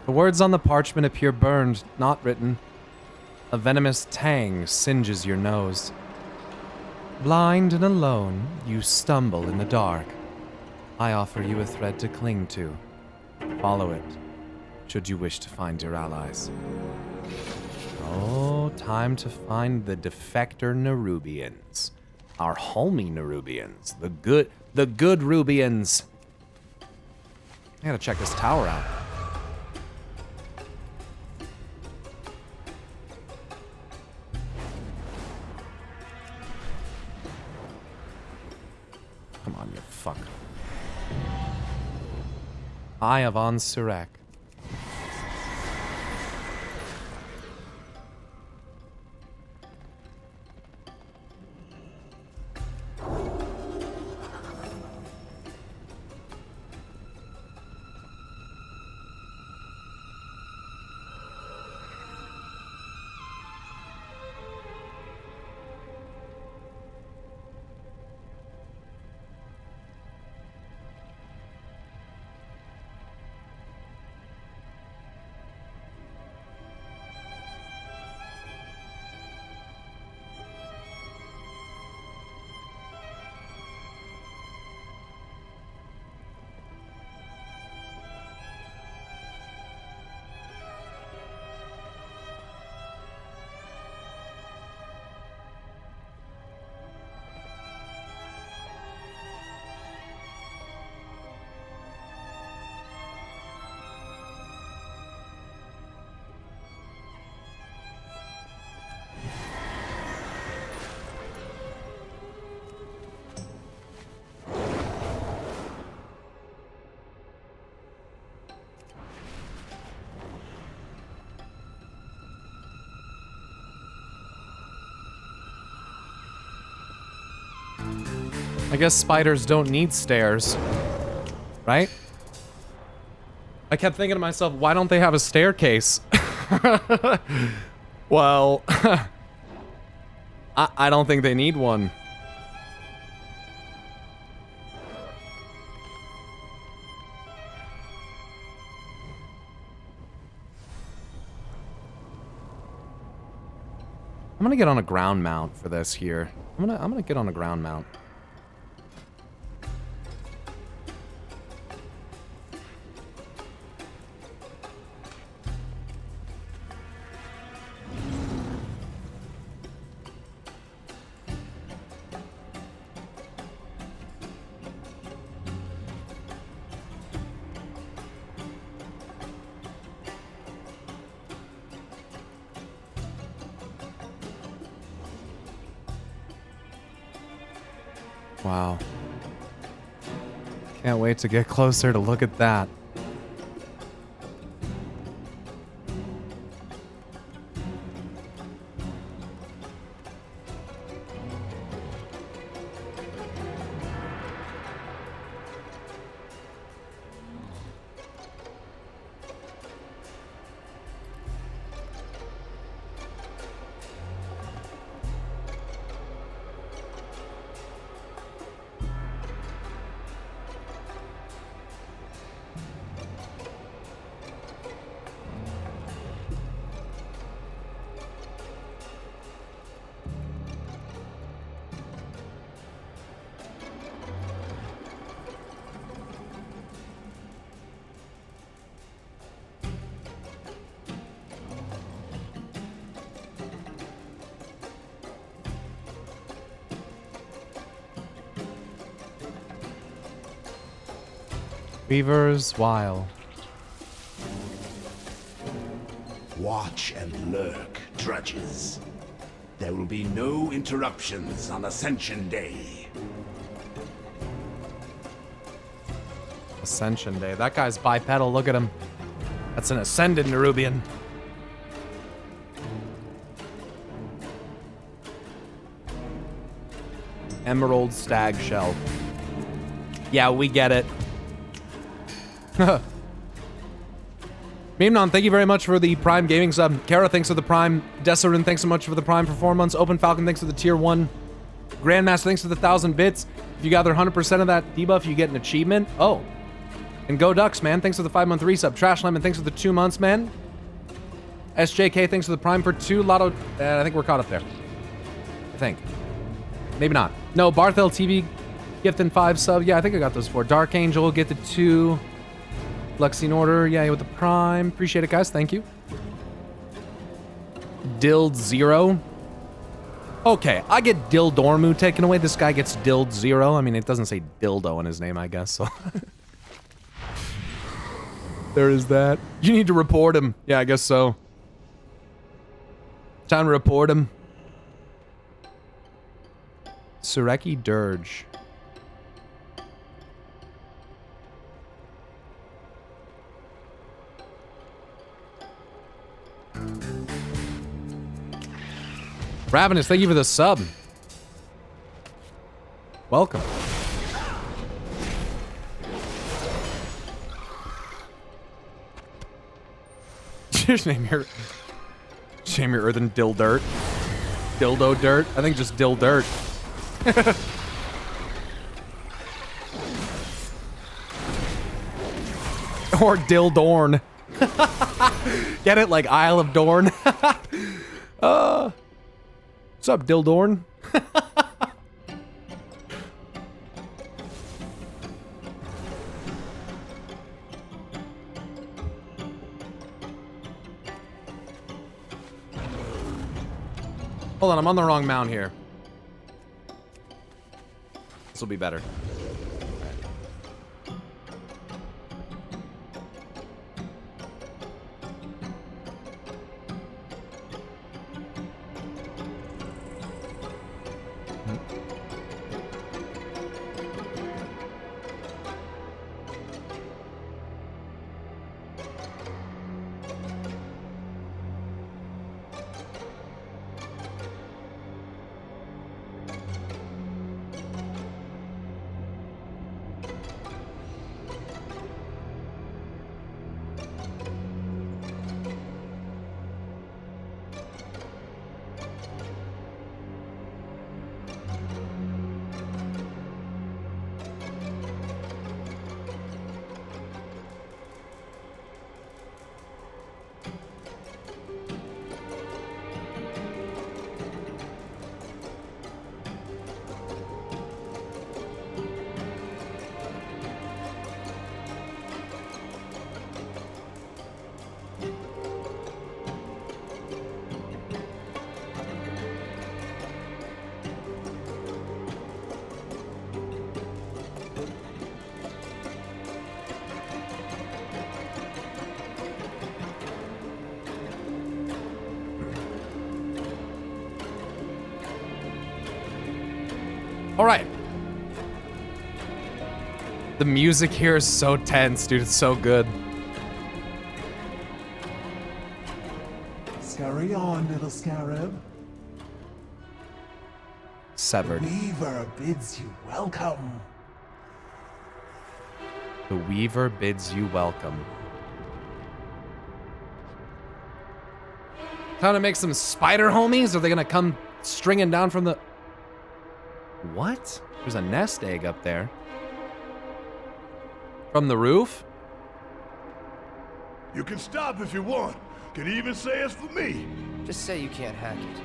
The words on the parchment appear burned, not written. A venomous tang singes your nose. Blind and alone, you stumble in the dark. I offer you a thread to cling to. Follow it, should you wish to find your allies. Oh, time to find the defector Nerubians. Our homie Nerubians. The good Rubians. I gotta check this tower out. Come on, you fuck. Eye of Ansirek. I guess spiders don't need stairs. Right? I kept thinking to myself, why don't they have a staircase? Well, I don't think they need one. I'm gonna get on a ground mount for this here. I'm gonna get on a ground mount. Wow. Can't wait to get closer to look at that. Weaver's Wile. Watch and lurk, drudges. There will be no interruptions on Ascension Day. Ascension Day. That guy's bipedal. Look at him. That's an ascended Nerubian. Emerald stag shell. Yeah, we get it. Memnon, thank you very much for the Prime Gaming sub. Kara, thanks for the Prime. Desserin, thanks so much for the Prime for 4 months. Open Falcon, thanks for the Tier 1. Grandmaster, thanks for the 1,000 bits. If you gather 100% of that debuff, you get an achievement. Oh. And Go Ducks, man, thanks for the 5-month resub. Trash Lemon, thanks for the 2 months, man. SJK, thanks for the Prime for 2. Lotto, I think we're caught up there. I think. Maybe not. No, Barthel TV, gift and 5 sub. Yeah, I think I got those 4. Dark Angel, get the 2. Luxine Order, yeah, with the Prime. Appreciate it, guys. Thank you. Dild 0. Okay, I get Dildormu taken away. This guy gets Dild 0. I mean, it doesn't say dildo in his name, I guess, so. There is that. You need to report him. Yeah, I guess so. Time to report him. Sureki Dirge. Ravenous, thank you for the sub. Welcome. Just name your earthen Dill Dirt. Dildo Dirt. I think just Dill Dirt. Or Dill Dorn. Get it? Like Isle of Dorn. What's up, Dill Dorn? Hold on, I'm on the wrong mount here. This will be better. All right. The music here is so tense, dude. It's so good. Scurry on, little scarab. Severed. Weaver bids you welcome. The Weaver bids you welcome. Time to make some spider homies? Are they gonna come stringing down from the... What? There's a nest egg up there. From the roof? You can stop if you want. Can even say it's for me. Just say you can't hack it.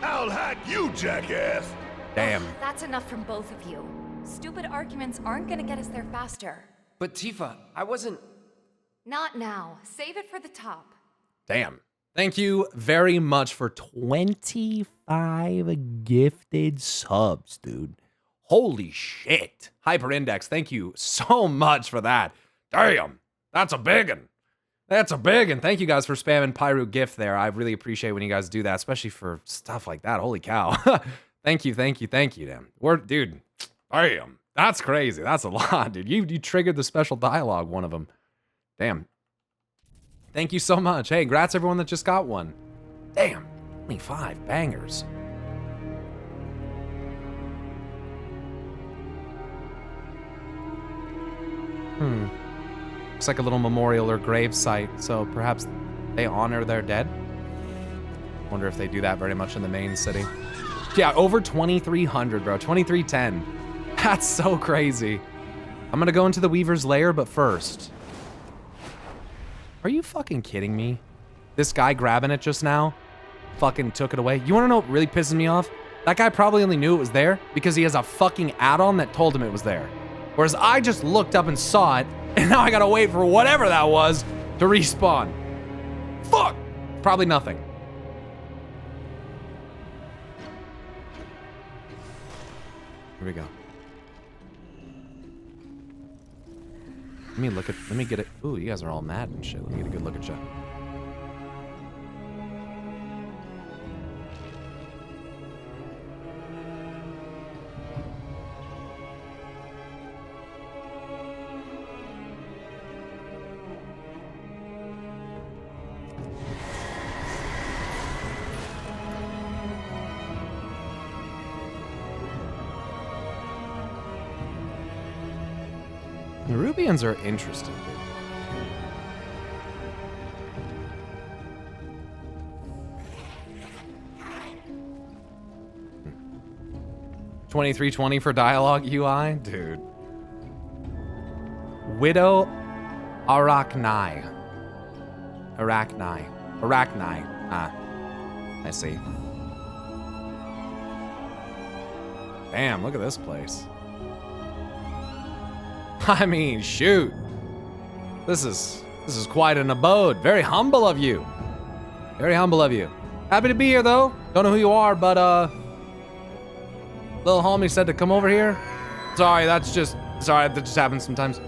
I'll hack you, jackass. Damn. That's enough from both of you. Stupid arguments aren't gonna get us there faster. But Tifa, I wasn't... Not now. Save it for the top. Damn. Thank you very much for 25 gifted subs, dude. Holy shit. Hyperindex, thank you so much for that. Damn. That's a big one. That's a big one. Thank you guys for spamming Pyro gift there. I really appreciate when you guys do that, especially for stuff like that. Holy cow. Thank you, damn. Dude, damn. That's crazy. That's a lot, dude. You triggered the special dialogue, one of them. Damn. Thank you so much. Hey, congrats everyone that just got one. Damn, 25 bangers. Looks like a little memorial or grave site, so perhaps they honor their dead? Wonder if they do that very much in the main city. Yeah, over 2,300, bro. 2,310. That's so crazy. I'm gonna go into the Weaver's lair, but first... Are you fucking kidding me? This guy grabbing it just now fucking took it away. You wanna know what really pisses me off? That guy probably only knew it was there because he has a fucking add-on that told him it was there. Whereas I just looked up and saw it, and now I gotta wait for whatever that was to respawn. Fuck! Probably nothing. Here we go. Let me get it. Ooh, you guys are all mad and shit. Let me get a good look at you. Nerubians are interesting, dude. $23.20 for dialogue UI? Dude. Widow Arachni. Ah. I see. Damn, look at this place. I mean, shoot. This is quite an abode. Very humble of you. Very humble of you. Happy to be here, though. Don't know who you are, but, little homie said to come over here. Sorry, that just happens sometimes.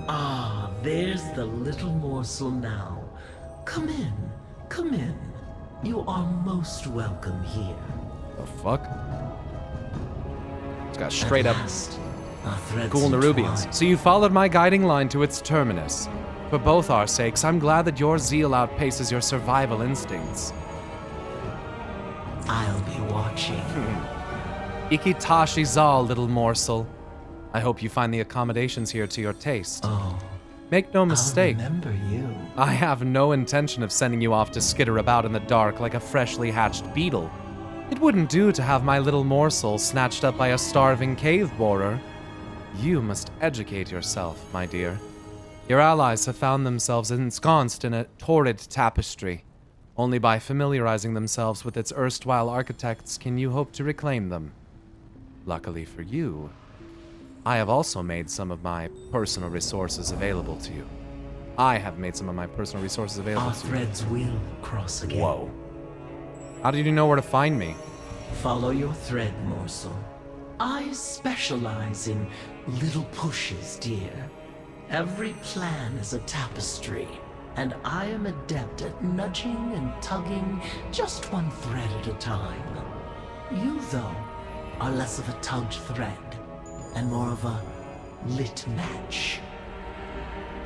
Ah, there's the little morsel now. Come in. You are most welcome here. The fuck? It's got straight up cool Nerubians. So you followed my guiding line to its terminus. For both our sakes, I'm glad that your zeal outpaces your survival instincts. I'll be watching. Ikitashi Zal, little morsel. I hope you find the accommodations here to your taste. Oh. Make no mistake. I'll remember you. I have no intention of sending you off to skitter about in the dark like a freshly hatched beetle. It wouldn't do to have my little morsel snatched up by a starving cave borer. You must educate yourself, my dear. Your allies have found themselves ensconced in a torrid tapestry. Only by familiarizing themselves with its erstwhile architects can you hope to reclaim them. Luckily for you, I have also made some of my personal resources available to you. Our threads will cross again. Whoa. How did you know where to find me? Follow your thread, morsel. I specialize in little pushes, dear. Every plan is a tapestry, and I am adept at nudging and tugging just one thread at a time. You, though, are less of a tugged thread and more of a lit match.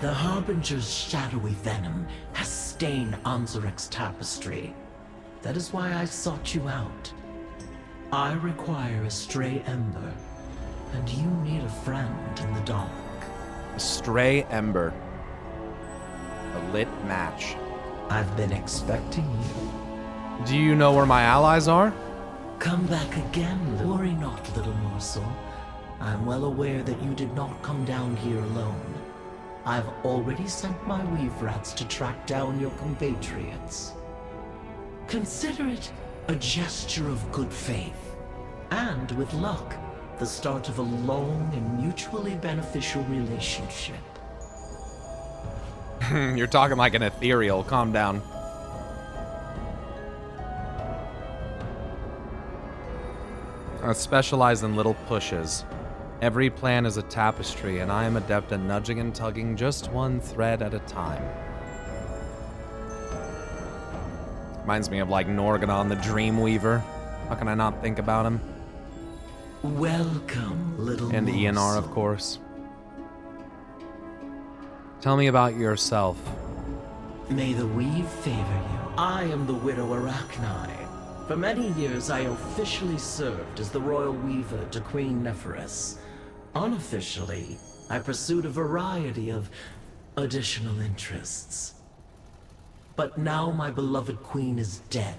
The Harbinger's shadowy venom has stained Anzarek's tapestry. That is why I sought you out. I require a stray ember, and you need a friend in the dark. A stray ember. A lit match. I've been expecting you. Do you know where my allies are? Come back again, worry not, little morsel. I'm well aware that you did not come down here alone. I've already sent my weave rats to track down your compatriots. Consider it a gesture of good faith, and with luck, the start of a long and mutually beneficial relationship. You're talking like an ethereal. Calm down. I specialize in little pushes. Every plan is a tapestry, and I am adept at nudging and tugging just one thread at a time. Reminds me of like Norgadon the Dreamweaver. How can I not think about him? Welcome, little And ENR, of course. Tell me about yourself. May the weave favor you. I am the widow Arachni. For many years, I officially served as the royal weaver to Queen Neferis. Unofficially, I pursued a variety of additional interests. But now my beloved queen is dead,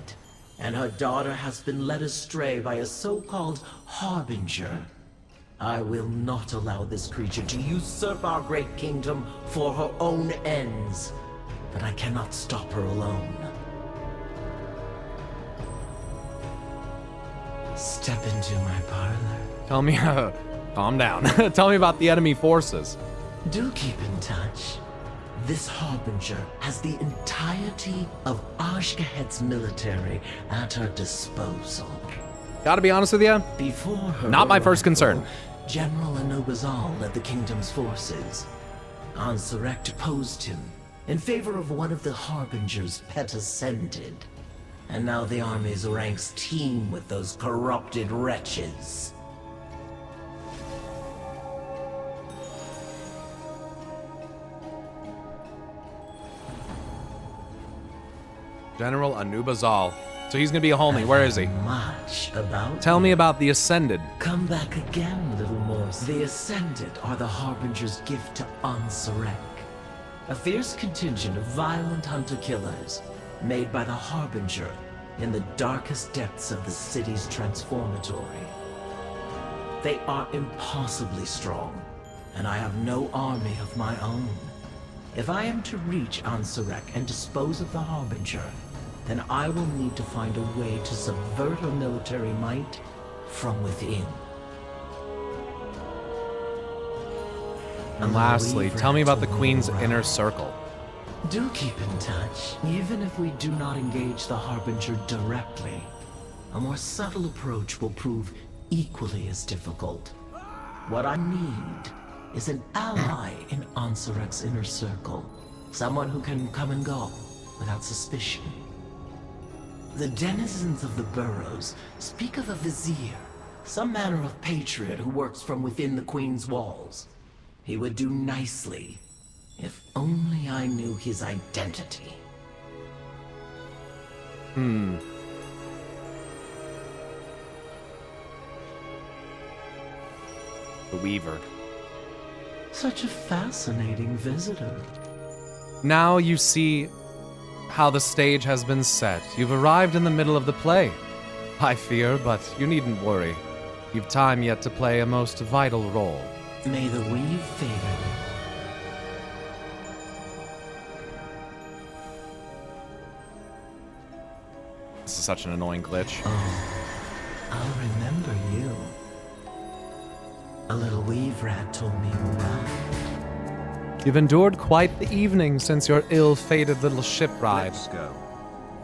and her daughter has been led astray by a so-called harbinger. I will not allow this creature to usurp our great kingdom for her own ends, but I cannot stop her alone. Step into my parlor. Tell me, calm down. Tell me about the enemy forces. Do keep in touch. This harbinger has the entirety of Azj-Kahet's military at her disposal. Gotta be honest with you, Before her not my first arrival, concern. General Anubazal led the kingdom's forces. Anzarak deposed him in favor of one of the harbinger's pet ascended. And now the army's ranks teem with those corrupted wretches. General Anubazal. So he's gonna be a homie. Where is he? Much about Tell me about the Ascended. Come back again, little Morse. The Ascended are the Harbinger's gift to Anzarak. A fierce contingent of violent hunter-killers made by the Harbinger in the darkest depths of the city's transformatory. They are impossibly strong, and I have no army of my own. If I am to reach Anzarak and dispose of the Harbinger, then I will need to find a way to subvert her military might from within. And lastly, tell me about the Queen's inner circle. Do keep in touch, even if we do not engage the Harbinger directly. A more subtle approach will prove equally as difficult. What I need is an ally in Anzarak's inner circle. Someone who can come and go without suspicion. The denizens of the burrows speak of a vizier, some manner of patriot who works from within the Queen's walls. He would do nicely, if only I knew his identity. The Weaver. Such a fascinating visitor. Now you see how the stage has been set. You've arrived in the middle of the play. I fear, but you needn't worry. You've time yet to play a most vital role. May the weave favor you. This is such an annoying glitch. Oh, I'll remember you. A little weave rat told me you were well. You've endured quite the evening since your ill-fated little ship ride. Let's go.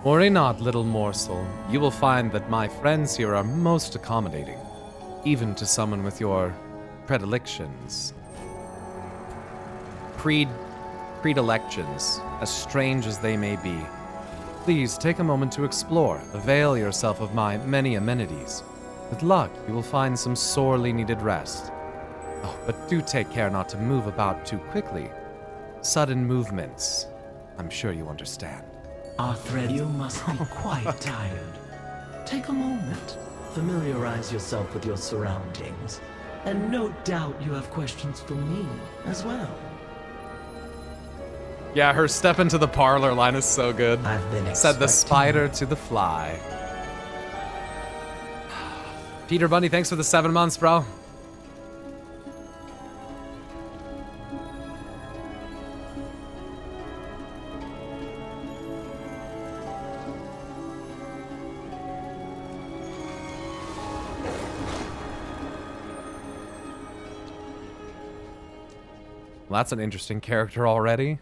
Worry not, little morsel. You will find that my friends here are most accommodating, even to someone with your predilections. Predilections, as strange as they may be. Please take a moment to explore. Avail yourself of my many amenities. With luck, you will find some sorely needed rest. Oh, but do take care not to move about too quickly. Sudden movements. I'm sure you understand. Our thread, you must be quite tired. Take a moment. Familiarize yourself with your surroundings. And no doubt you have questions for me as well. Yeah, her step into the parlor line is so good. I've been Said the expecting spider to the fly. Peter Bundy, thanks for the 7 months, bro. Well, that's an interesting character already.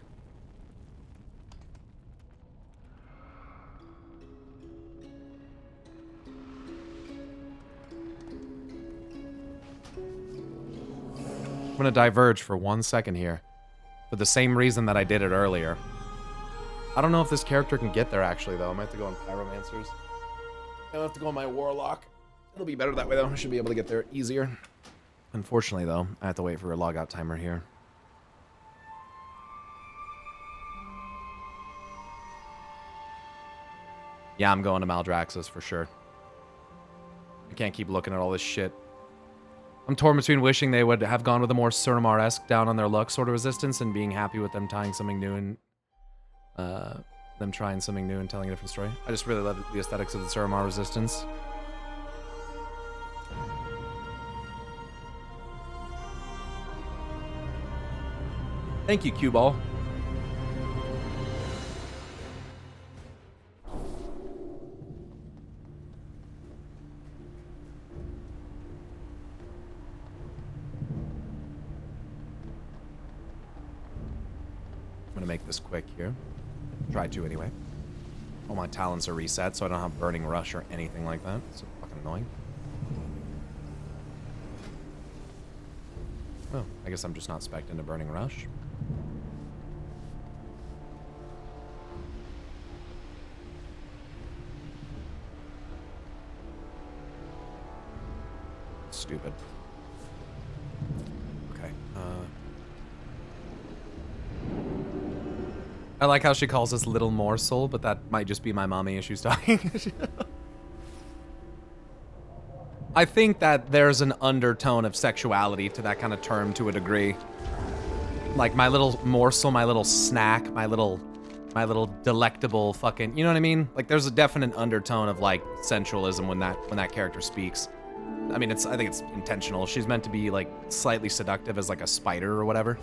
I'm gonna diverge for 1 second here. For the same reason that I did it earlier. I don't know if this character can get there actually though. I might have to go on Pyromancers. I'll have to go on my Warlock. It'll be better that way though. I should be able to get there easier. Unfortunately though, I have to wait for a logout timer here. Yeah, I'm going to Maldraxxus for sure. I can't keep looking at all this shit. I'm torn between wishing they would have gone with a more Suramar-esque down on their luck sort of resistance and being happy with them trying something new and telling a different story. I just really love the aesthetics of the Suramar resistance. Thank you, Cue Ball. I'm gonna make this quick here. Try to anyway. All my talents are reset, so I don't have Burning Rush or anything like that. It's so fucking annoying. Oh, I guess I'm just not spec'd into Burning Rush. Stupid. Okay, I like how she calls us little morsel, but that might just be my mommy issues talking. I think that there's an undertone of sexuality to that kind of term to a degree. Like my little morsel, my little snack, my little delectable fucking, you know what I mean? Like there's a definite undertone of like sensualism when that character speaks. I mean, I think it's intentional. She's meant to be like slightly seductive as like a spider or whatever.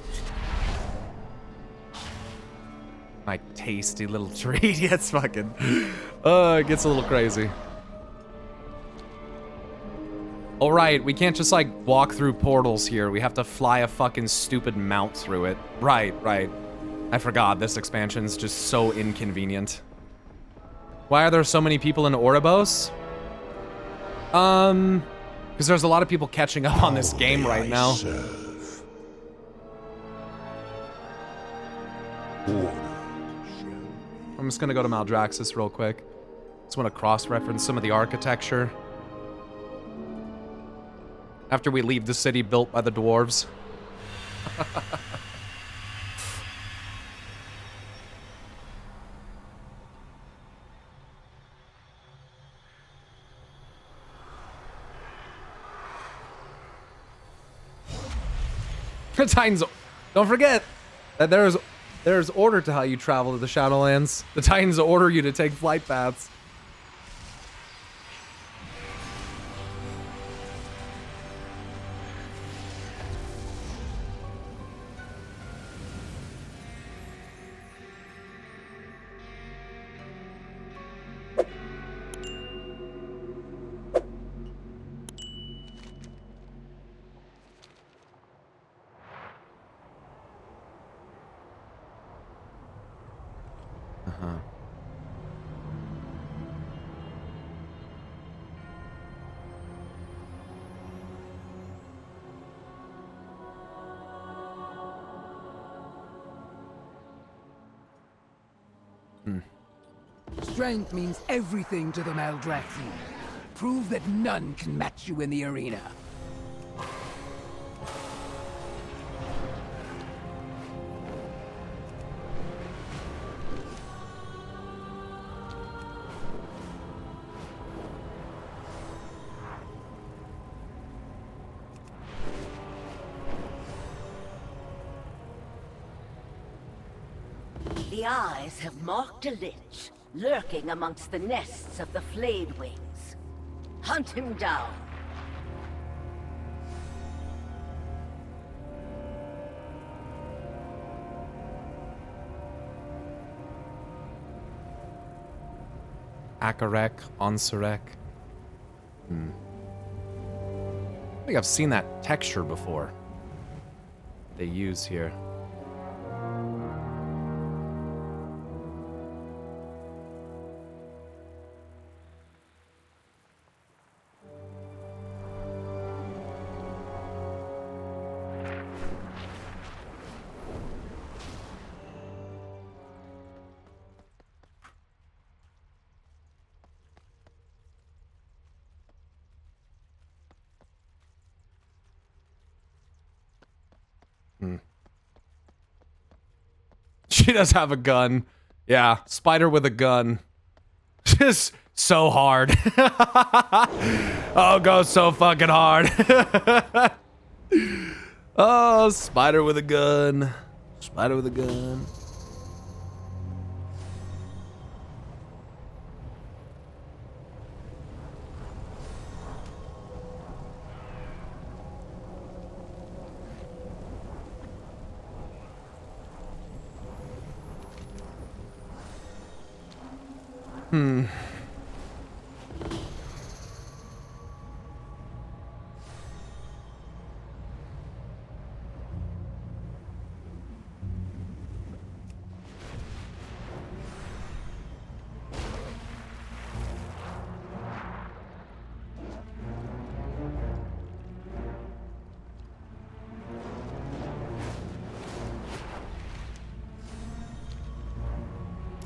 My tasty little treat. Yeah, it's fucking... it gets a little crazy. Alright, we can't just, like, walk through portals here. We have to fly a fucking stupid mount through it. Right. I forgot. This expansion's just so inconvenient. Why are there so many people in Ouroboros? Because there's a lot of people catching up on this game right now. I'm just gonna go to Maldraxxus real quick. Just want to cross-reference some of the architecture. After we leave the city built by the dwarves. Titans, don't forget that there's order to how you travel to the Shadowlands. The Titans order you to take flight paths. Strength means everything to the Maldraxxi. Prove that none can match you in the arena. The eyes have marked a lich, lurking amongst the nests of the flayed wings. Hunt him down. Akarek, Onsurek. I think I've seen that texture before. They use here. She does have a gun. Yeah, spider with a gun. Just so hard. Oh, goes so fucking hard. Oh, spider with a gun. Spider with a gun.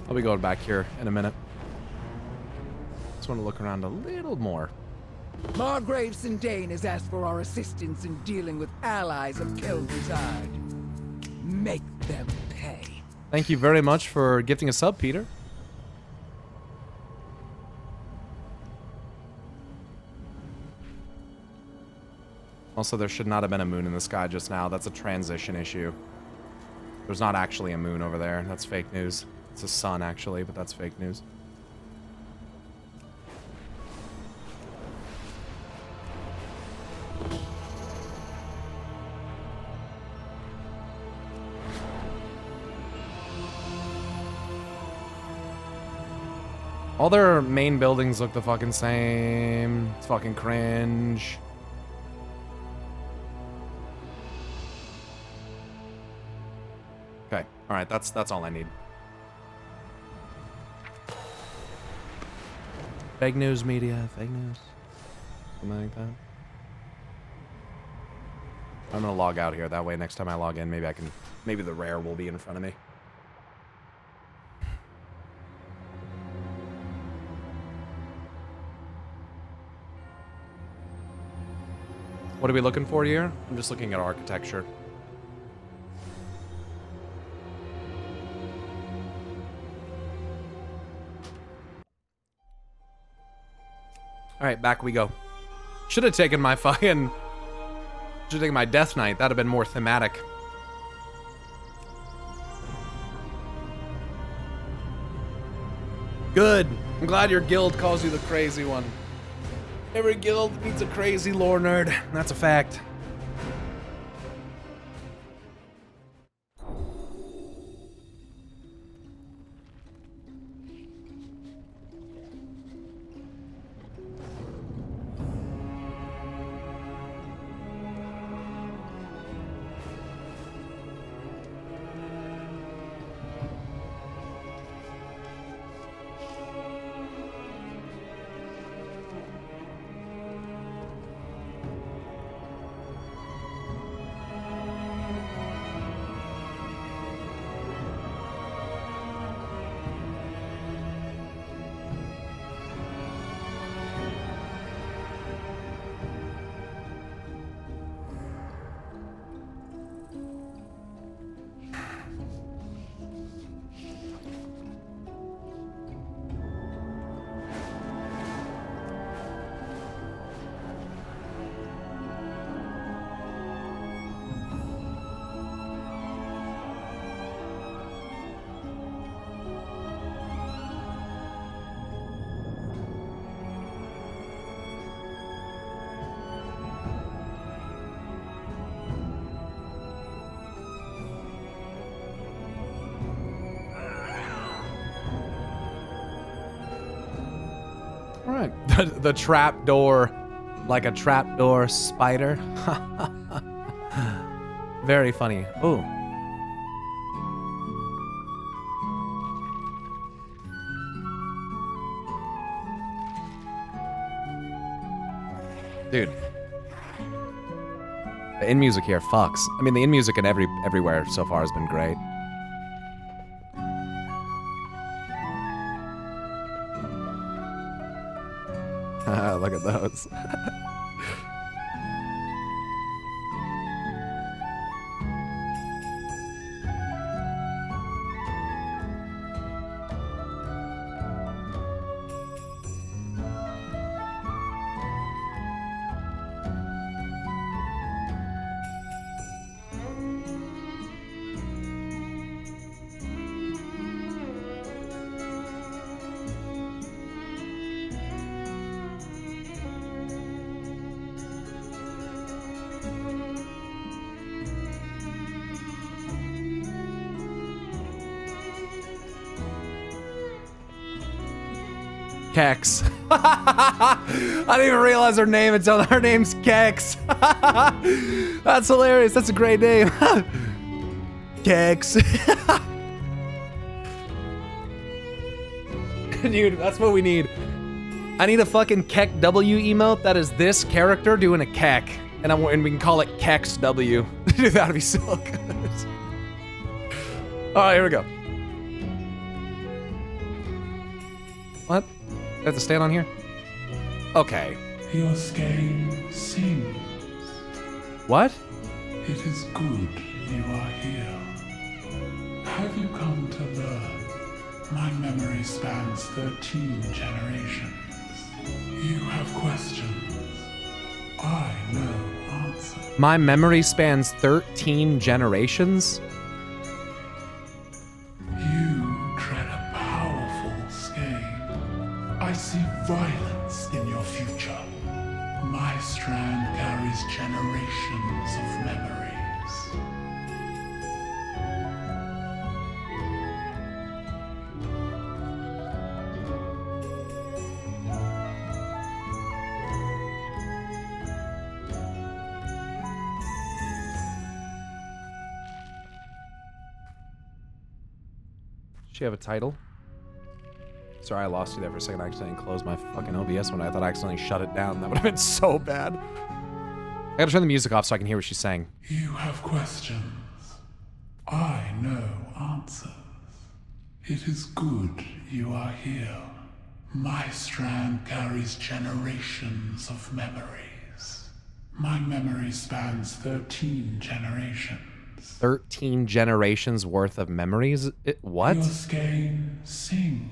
I'll be going back here in a minute. Just want to look around a little more. Margrave Sindane has asked for our assistance in dealing with allies of Kel'Thuzad. Make them pay. Thank you very much for gifting a sub, Peter. Also, there should not have been a moon in the sky just now. That's a transition issue. There's not actually a moon over there. That's fake news. It's a sun, actually, but that's fake news. All their main buildings look the fucking same. It's fucking cringe. Okay, all right, that's all I need. Fake news media, fake news. Something like that. I'm gonna log out here. That way next time I log in, maybe the rare will be in front of me. What are we looking for here? I'm just looking at architecture. All right, back we go. Should have taken my Death Knight. That'd have been more thematic. Good. I'm glad your guild calls you the crazy one. Every guild needs a crazy lore nerd. That's a fact. point. The trap door, like a trap door spider. Very funny. Ooh. Dude. The in music here fucks. I mean, the in music in everywhere so far has been great. Look at those. Kex. I didn't even realize her name until her name's Kex. That's hilarious. That's a great name. Kex. Dude, that's what we need. I need a fucking Kek W emote that is this character doing a Kek. And we can call it Kex W. Dude, that'd be so good. Alright, here we go. What? I have to stand on here? Okay. Your skein sings. What? It is good you are here. Have you come to learn? My memory spans 13 generations. You have questions. I know answers. My memory spans 13 generations? You tread a powerful skein. I see violence in your future. My strand carries generations of memories. Does she have a title? Sorry, I lost you there for a second. I accidentally closed my fucking OBS when I thought I accidentally shut it down. That would have been so bad. I gotta turn the music off so I can hear what she's saying. You have questions. I know answers. It is good you are here. My strand carries generations of memories. My memory spans 13 generations. 13 generations worth of memories? What? Your skein sings.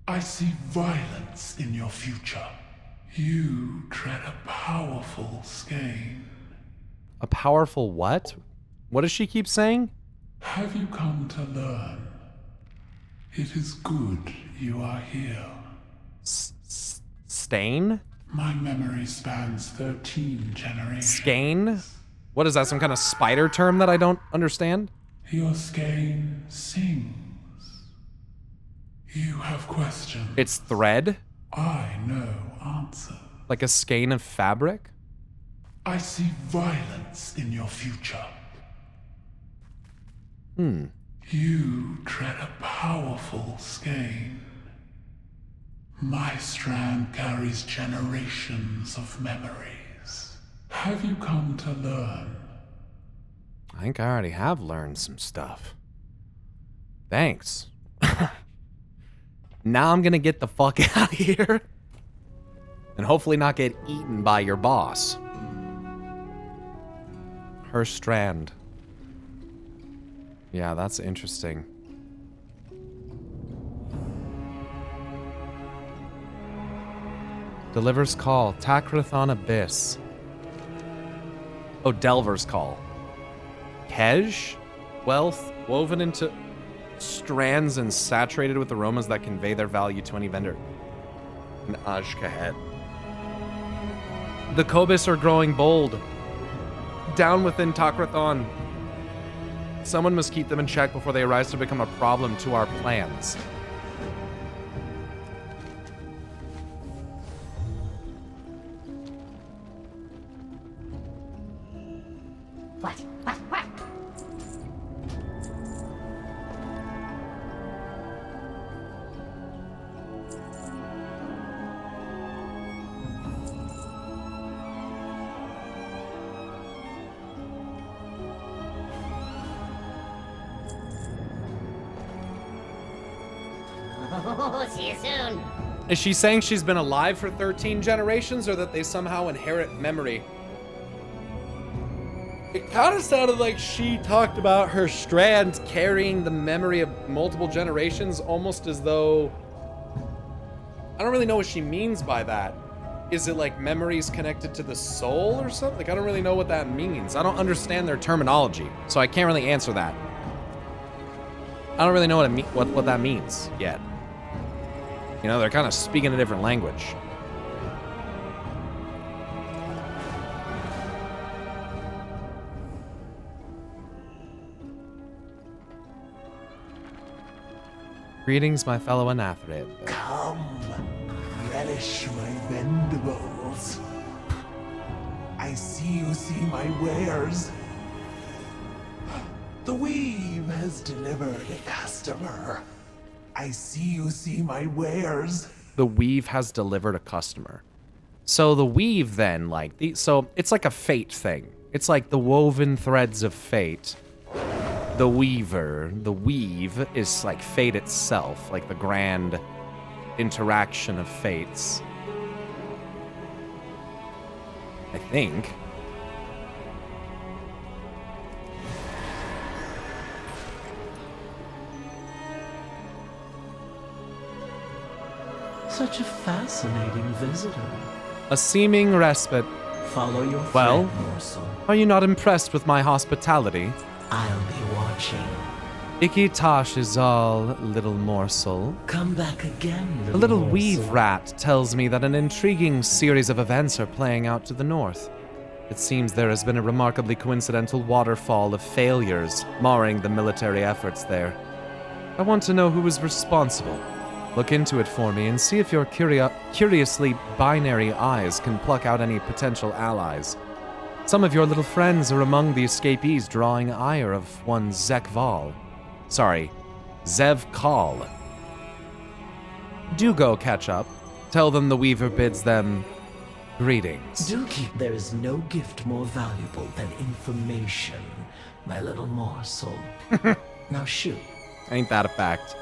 I see violence in your future. You tread a powerful skein. A powerful what? What does she keep saying? Have you come to learn? It is good you are here. Stain? My memory spans 13 generations. Skein? What is that, some kind of spider term that I don't understand? Your skein sings. You have questions. It's thread? I know answers. Like a skein of fabric? I see violence in your future. You tread a powerful skein. My strand carries generations of memories. Have you come to learn? I think I already have learned some stuff. Thanks. Now I'm gonna get the fuck out of here. And hopefully not get eaten by your boss. Her strand. Yeah, that's interesting. Delivers call. Takrathon Abyss. Oh, Delver's call. Kej? Wealth woven into strands and saturated with aromas that convey their value to any vendor. An Azj-Kahet. The Kobis are growing bold. Down within Takrathon. Someone must keep them in check before they arise to become a problem to our plans. What? Oh, see you soon. Is she saying she's been alive for 13 generations or that they somehow inherit memory? It kind of sounded like she talked about her strand carrying the memory of multiple generations, almost as though... I don't really know what she means by that. Is it like memories connected to the soul or something? Like, I don't really know what that means. I don't understand their terminology, so I can't really answer that. I don't really know what that means yet. You know, they're kind of speaking a different language. Greetings, my fellow Anathrid. Come, relish my vendibles. I see you see my wares. The weave has delivered a customer. I see you see my wares. The weave has delivered a customer. So the weave then, like, so it's like a fate thing. It's like the woven threads of fate. The weaver, the weave is like fate itself, like the grand interaction of fates. I think. Such a fascinating visitor. A seeming respite. Follow your Well, friend, Morsel. Are you not impressed with my hospitality? I'll be watching. Icky Tosh is all, little morsel. Come back again, A little morsel. weave rat tells me that an intriguing series of events are playing out to the north. It seems there has been a remarkably coincidental waterfall of failures marring the military efforts there. I want to know who is responsible. Look into it for me and see if your curiously binary eyes can pluck out any potential allies. Some of your little friends are among the escapees drawing ire of one Zev Kal. Do go catch up. Tell them the Weaver bids them greetings. Do keep. There is no gift more valuable than information, my little morsel. Now shoot. Ain't that a fact?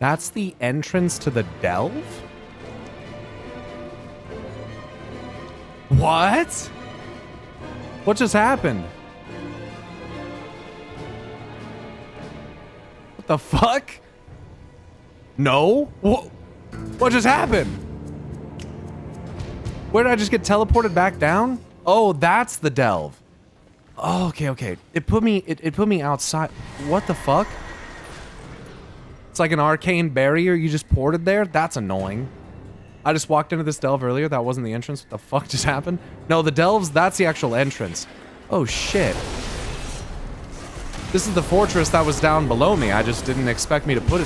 That's the entrance to the delve? What? What just happened? What the fuck? No? What just happened? Where did I just get teleported back down? Oh, that's the delve. Oh, okay. It put me outside. What the fuck? It's like an arcane barrier you just ported there? That's annoying. I just walked into this delve earlier. That wasn't the entrance. What the fuck just happened? No, the delves, that's the actual entrance. Oh, shit. This is the fortress that was down below me. I just didn't expect me to put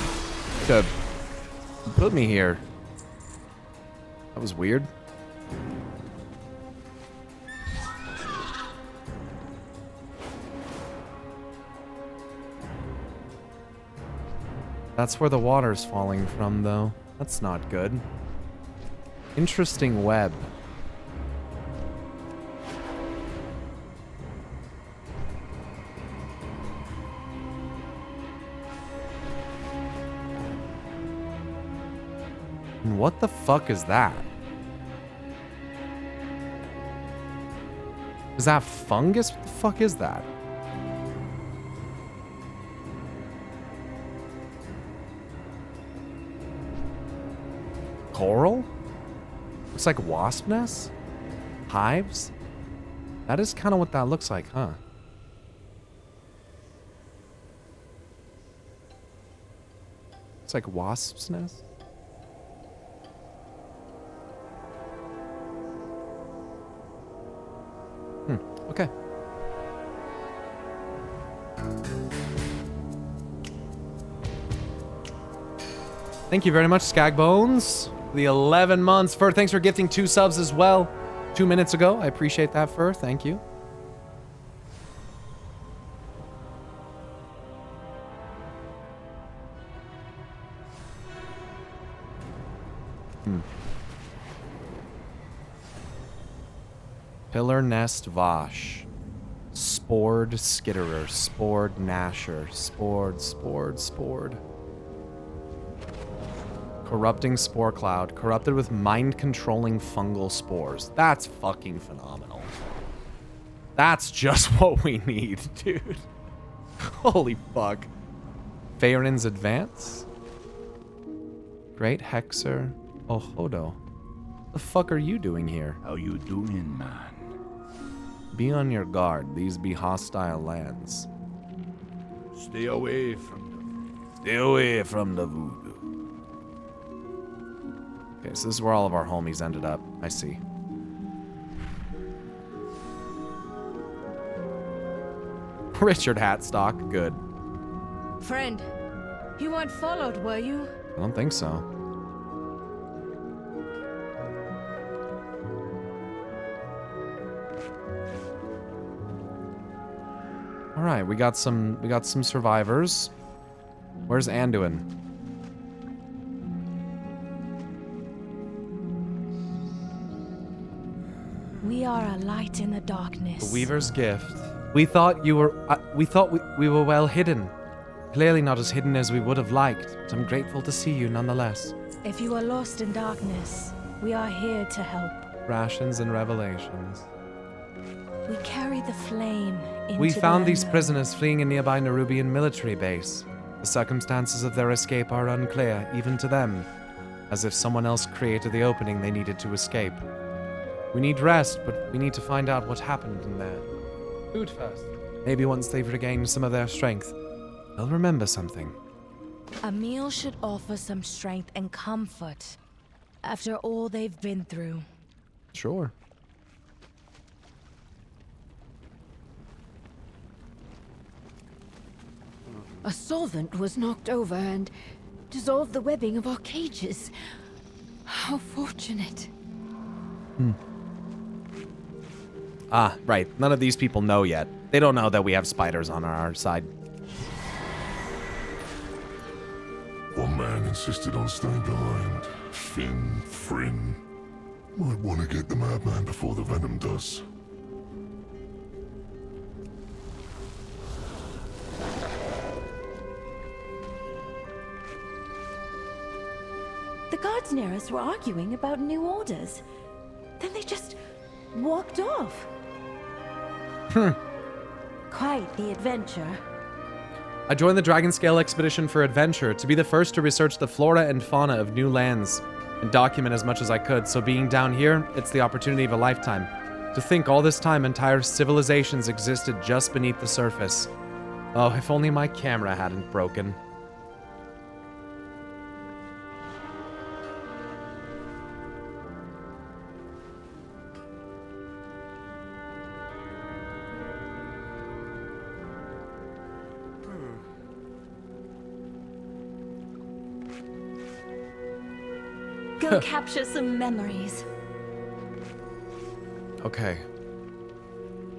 me here. That was weird. That's where the water's falling from, though. That's not good. Interesting web. And what the fuck is that? Is that fungus? What the fuck is that? Coral? Looks like wasp nests? Hives? That is kind of what that looks like, huh? It's like wasp's nest? Okay. Thank you very much, Skagbones. The 11 months. Fur, thanks for gifting 2 subs as well 2 minutes ago. I appreciate that, Fur. Thank you. Pillar nest Vosh. Spored skitterer. Spored gnasher. Spored. Corrupting spore cloud. Corrupted with mind-controlling fungal spores. That's fucking phenomenal. That's just what we need, dude. Holy fuck. Faerin's Advance. Great Hexer. Oh, Hodo. What the fuck are you doing here? How you doing, man? Be on your guard. These be hostile lands. Stay away from the voodoo. Okay, so this is where all of our homies ended up. I see. Richard Hatstock, good. Friend, you weren't followed, were you? I don't think so. All right, we got some survivors. Where's Anduin? We are a light in the darkness. The Weaver's gift. We thought we were well hidden. Clearly not as hidden as we would have liked, but I'm grateful to see you nonetheless. If you are lost in darkness, we are here to help. Rations and revelations. We carry the flame into We found the these unknown. prisoners fleeing a nearby Nerubian military base. The circumstances of their escape are unclear, even to them, as if someone else created the opening they needed to escape. We need rest, but we need to find out what happened in there. Food first. Maybe once they've regained some of their strength, they'll remember something. A meal should offer some strength and comfort after all they've been through. Sure. A solvent was knocked over and dissolved the webbing of our cages. How fortunate. Ah, right. None of these people know yet. They don't know that we have spiders on our side. One man insisted on staying behind. Frinn. Might want to get the madman before the venom does. The guards near us were arguing about new orders. Then they just walked off. Quite the adventure. I joined the Dragonscale expedition for adventure, to be the first to research the flora and fauna of new lands and document as much as I could. So being down here, it's the opportunity of a lifetime. To think all this time entire civilizations existed just beneath the surface. Oh, if only my camera hadn't broken. Go capture some memories. Okay.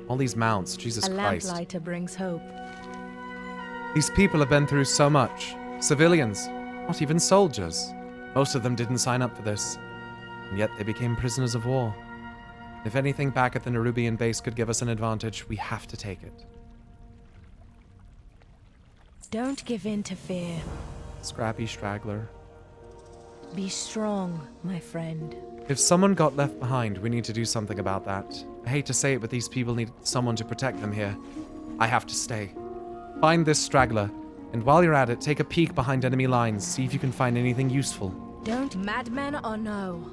All these mounts, Jesus A Christ. lamplighter brings hope. These people have been through so much. Civilians, not even soldiers. Most of them didn't sign up for this. And yet they became prisoners of war. If anything back at the Nerubian base could give us an advantage, we have to take it. Don't give in to fear. Scrappy straggler. Be strong, my friend. If someone got left behind, we need to do something about that. I hate to say it, but these people need someone to protect them here. I have to stay. Find this straggler, and while you're at it, take a peek behind enemy lines, see if you can find anything useful. Don't, madman or no,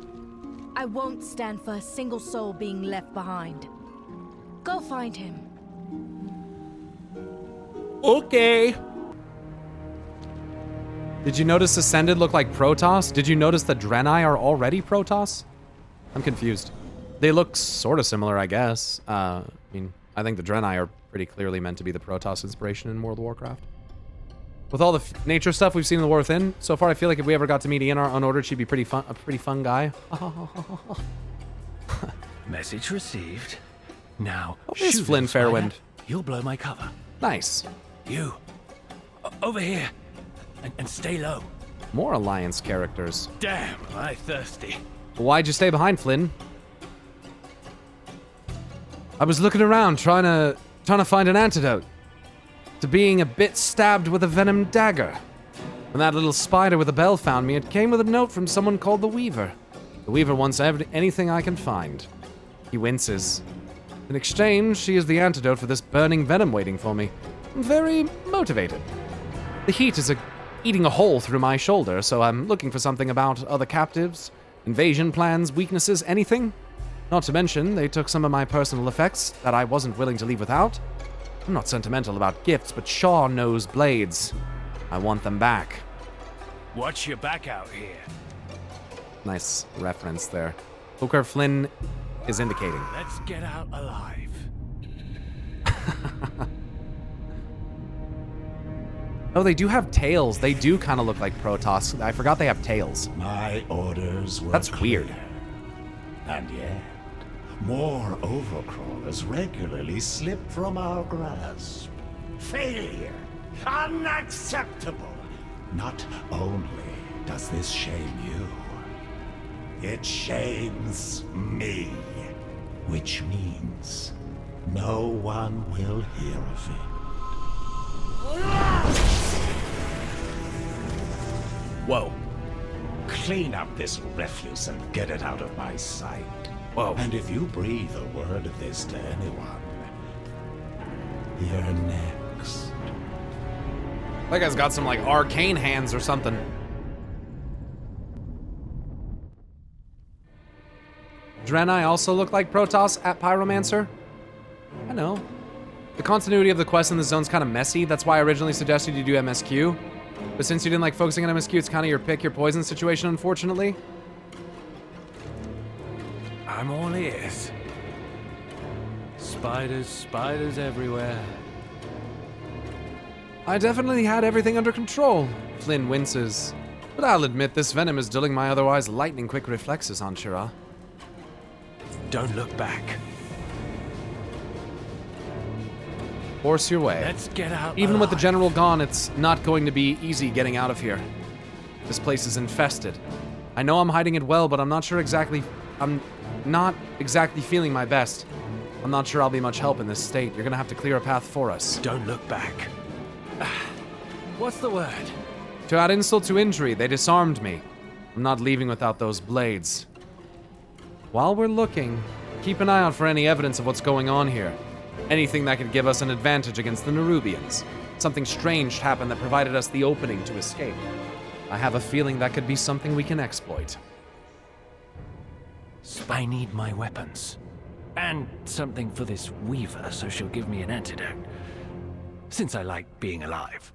I won't stand for a single soul being left behind. Go find him. Okay. Did you notice Ascended look like Protoss? Did you notice the Draenei are already Protoss? I'm confused. They look sort of similar, I guess. I mean, I think the Draenei are pretty clearly meant to be the Protoss inspiration in World of Warcraft. With all the nature stuff we've seen in the War Within, so far I feel like if we ever got to meet Eonar Unordered, she'd be a pretty fun guy. Message received. Now, Miss Flynn Fairwind. You'll blow my cover. Nice. You. Over here. And stay low. More Alliance characters. Damn, I'm thirsty. Why'd you stay behind, Flynn? I was looking around, trying to find an antidote to being a bit stabbed with a venom dagger. When that little spider with a bell found me, it came with a note from someone called the Weaver. The Weaver wants anything I can find. He winces. In exchange, she is the antidote for this burning venom waiting for me. I'm very motivated. The heat is eating a hole through my shoulder, so I'm looking for something about other captives, invasion plans, weaknesses, anything. Not to mention, they took some of my personal effects that I wasn't willing to leave without. I'm not sentimental about gifts, but Shaw knows blades. I want them back. Watch your back out here. Nice reference there. Hooker Flynn is indicating. Let's get out alive. Oh, they do have tails. They do kind of look like Protoss. I forgot they have tails. My orders were That's clear. weird. And yet, more overcrawlers regularly slip from our grasp. Failure! Unacceptable! Not only does this shame you, it shames me. Which means no one will hear of it. Whoa. Clean up this refuse and get it out of my sight. Whoa. And if you breathe a word of this to anyone, you're next. That guy's got some, like, arcane hands or something. Draenei also look like Protoss at Pyromancer? I know. The continuity of the quest in the zone's kind of messy. That's why I originally suggested you do MSQ. But since you didn't like focusing on MSQ, it's kind of your pick your poison situation, unfortunately. I'm all ears. Spiders everywhere. I definitely had everything under control. Flynn winces. But I'll admit this venom is dulling my otherwise lightning-quick reflexes on Shira. Don't look back. Force your way. Let's get out Even with the alive. general gone, it's not going to be easy getting out of here. This place is infested. I know I'm hiding it well, but I'm not exactly feeling my best. I'm not sure I'll be much help in this state. You're gonna have to clear a path for us. Don't look back. What's the word? To add insult to injury, they disarmed me. I'm not leaving without those blades. While we're looking, keep an eye out for any evidence of what's going on here. Anything that could give us an advantage against the Nerubians. Something strange happened that provided us the opening to escape. I have a feeling that could be something we can exploit. I need my weapons. And something for this Weaver so she'll give me an antidote. Since I like being alive.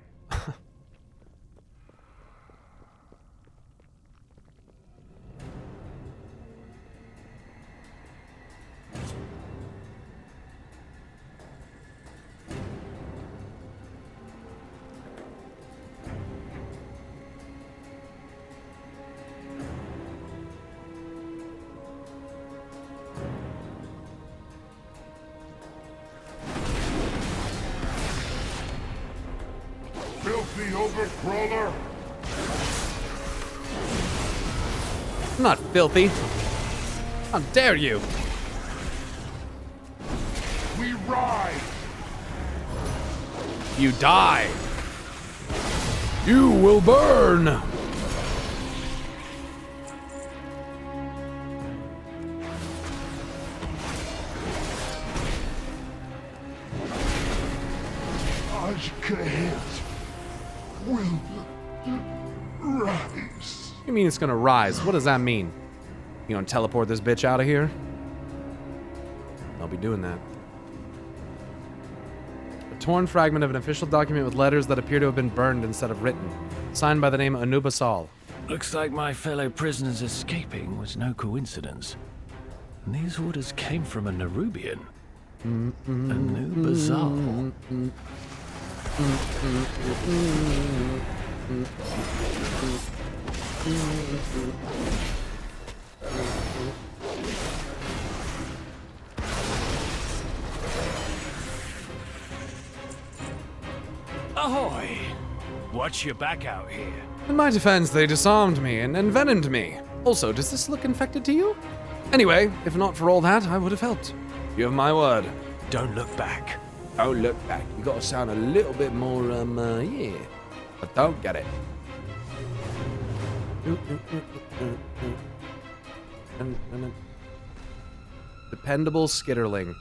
Filthy overcrawler! I'm not filthy. How dare you? We ride! You die. You will burn. Azj-Kahet will rise. You mean it's gonna rise? What does that mean? You gonna teleport this bitch out of here? I'll be doing that. A torn fragment of an official document with letters that appear to have been burned instead of written. Signed by the name Anubasal. Looks like my fellow prisoners escaping was no coincidence. These orders came from a Nerubian. Anubasal. Ahoy! Watch your back out here. In my defense, they disarmed me and envenomed me. Also, does this look infected to you? Anyway, if not for all that, I would have helped. You have my word. Don't look back. Don't look back. You gotta sound a little bit more, yeah. But don't get it. Dependable skitterling.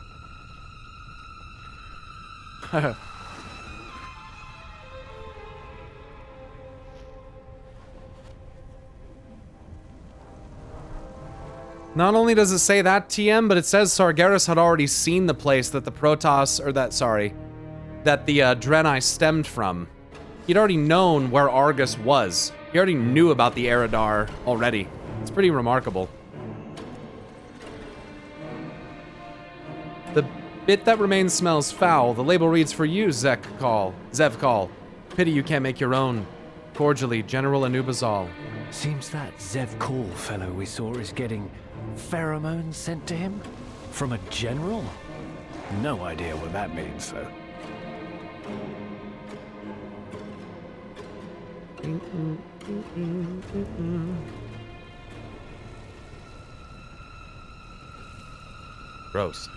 Not only does it say that, TM, but it says Sargeras had already seen the place that the Protoss, or that the Draenei stemmed from. He'd already known where Argus was. He already knew about the Eridar already. It's pretty remarkable. The bit that remains smells foul. The label reads for you, Zevkal. Pity you can't make your own. Cordially, General Anubasal. Seems that Zevkal fellow we saw is getting pheromones sent to him? From a general? No idea what that means, though. Gross.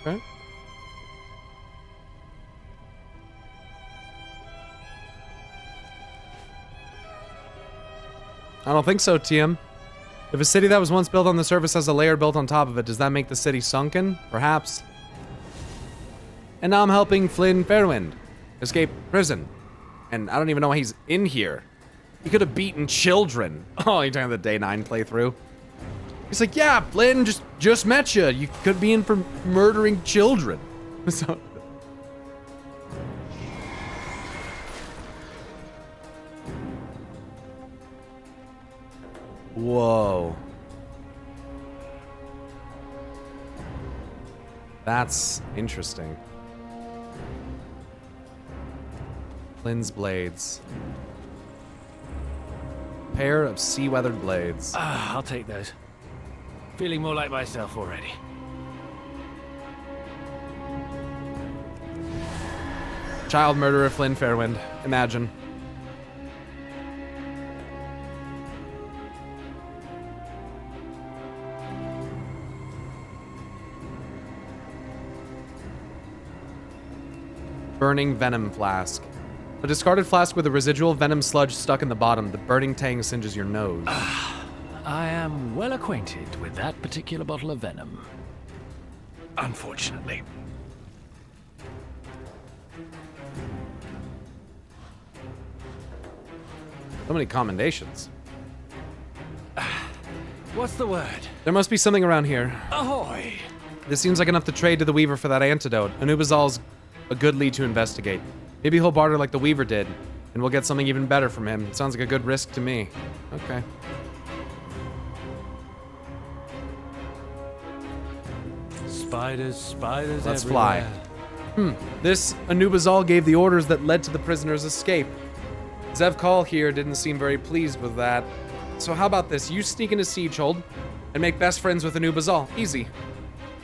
Okay. I don't think so, TM. If a city that was once built on the surface has a layer built on top of it, does that make the city sunken? Perhaps. And now I'm helping Flynn Fairwind escape prison. And I don't even know why he's in here. He could have beaten children. Oh, you're talking the day 9 playthrough. He's like, yeah, Flynn, just met you. You could be in for murdering children. So... Whoa. That's interesting. Flynn's blades. Pair of sea-weathered blades. I'll take those. Feeling more like myself already. Child murderer Flynn Fairwind. Imagine. Burning venom flask. A discarded flask with a residual venom sludge stuck in the bottom. The burning tang singes your nose. I am well acquainted with that particular bottle of venom. Unfortunately. So many commendations. What's the word? There must be something around here. Ahoy! This seems like enough to trade to the Weaver for that antidote. Anub'Azal's a good lead to investigate. Maybe he'll barter like the Weaver did, and we'll get something even better from him. It sounds like a good risk to me. Okay. Spiders Let's everywhere. fly. This Anub'Azal gave the orders that led to the prisoner's escape. Zev here didn't seem very pleased with that. So how about this? You sneak into Siegehold and make best friends with Anub'Azal. Easy.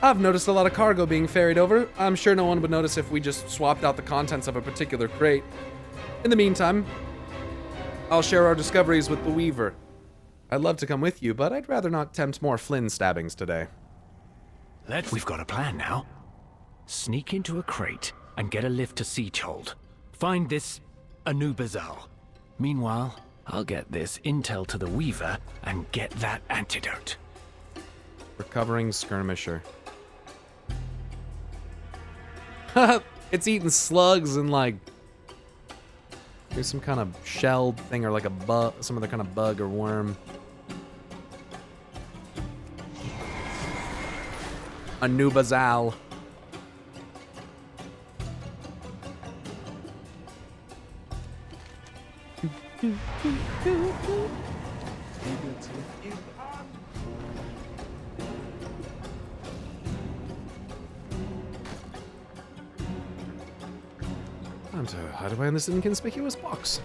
I've noticed a lot of cargo being ferried over. I'm sure no one would notice if we just swapped out the contents of a particular crate. In the meantime, I'll share our discoveries with the Weaver. I'd love to come with you, but I'd rather not tempt more Flynn stabbings today. We've got a plan now. Sneak into a crate and get a lift to Siegehold. Find this Anub'Azal. Meanwhile, I'll get this intel to the Weaver and get that antidote. Recovering skirmisher. It's eating slugs and like there's some kind of shelled thing or like a bug, some other kind of bug or worm. Anub'Azal. Time to hide away in this inconspicuous box.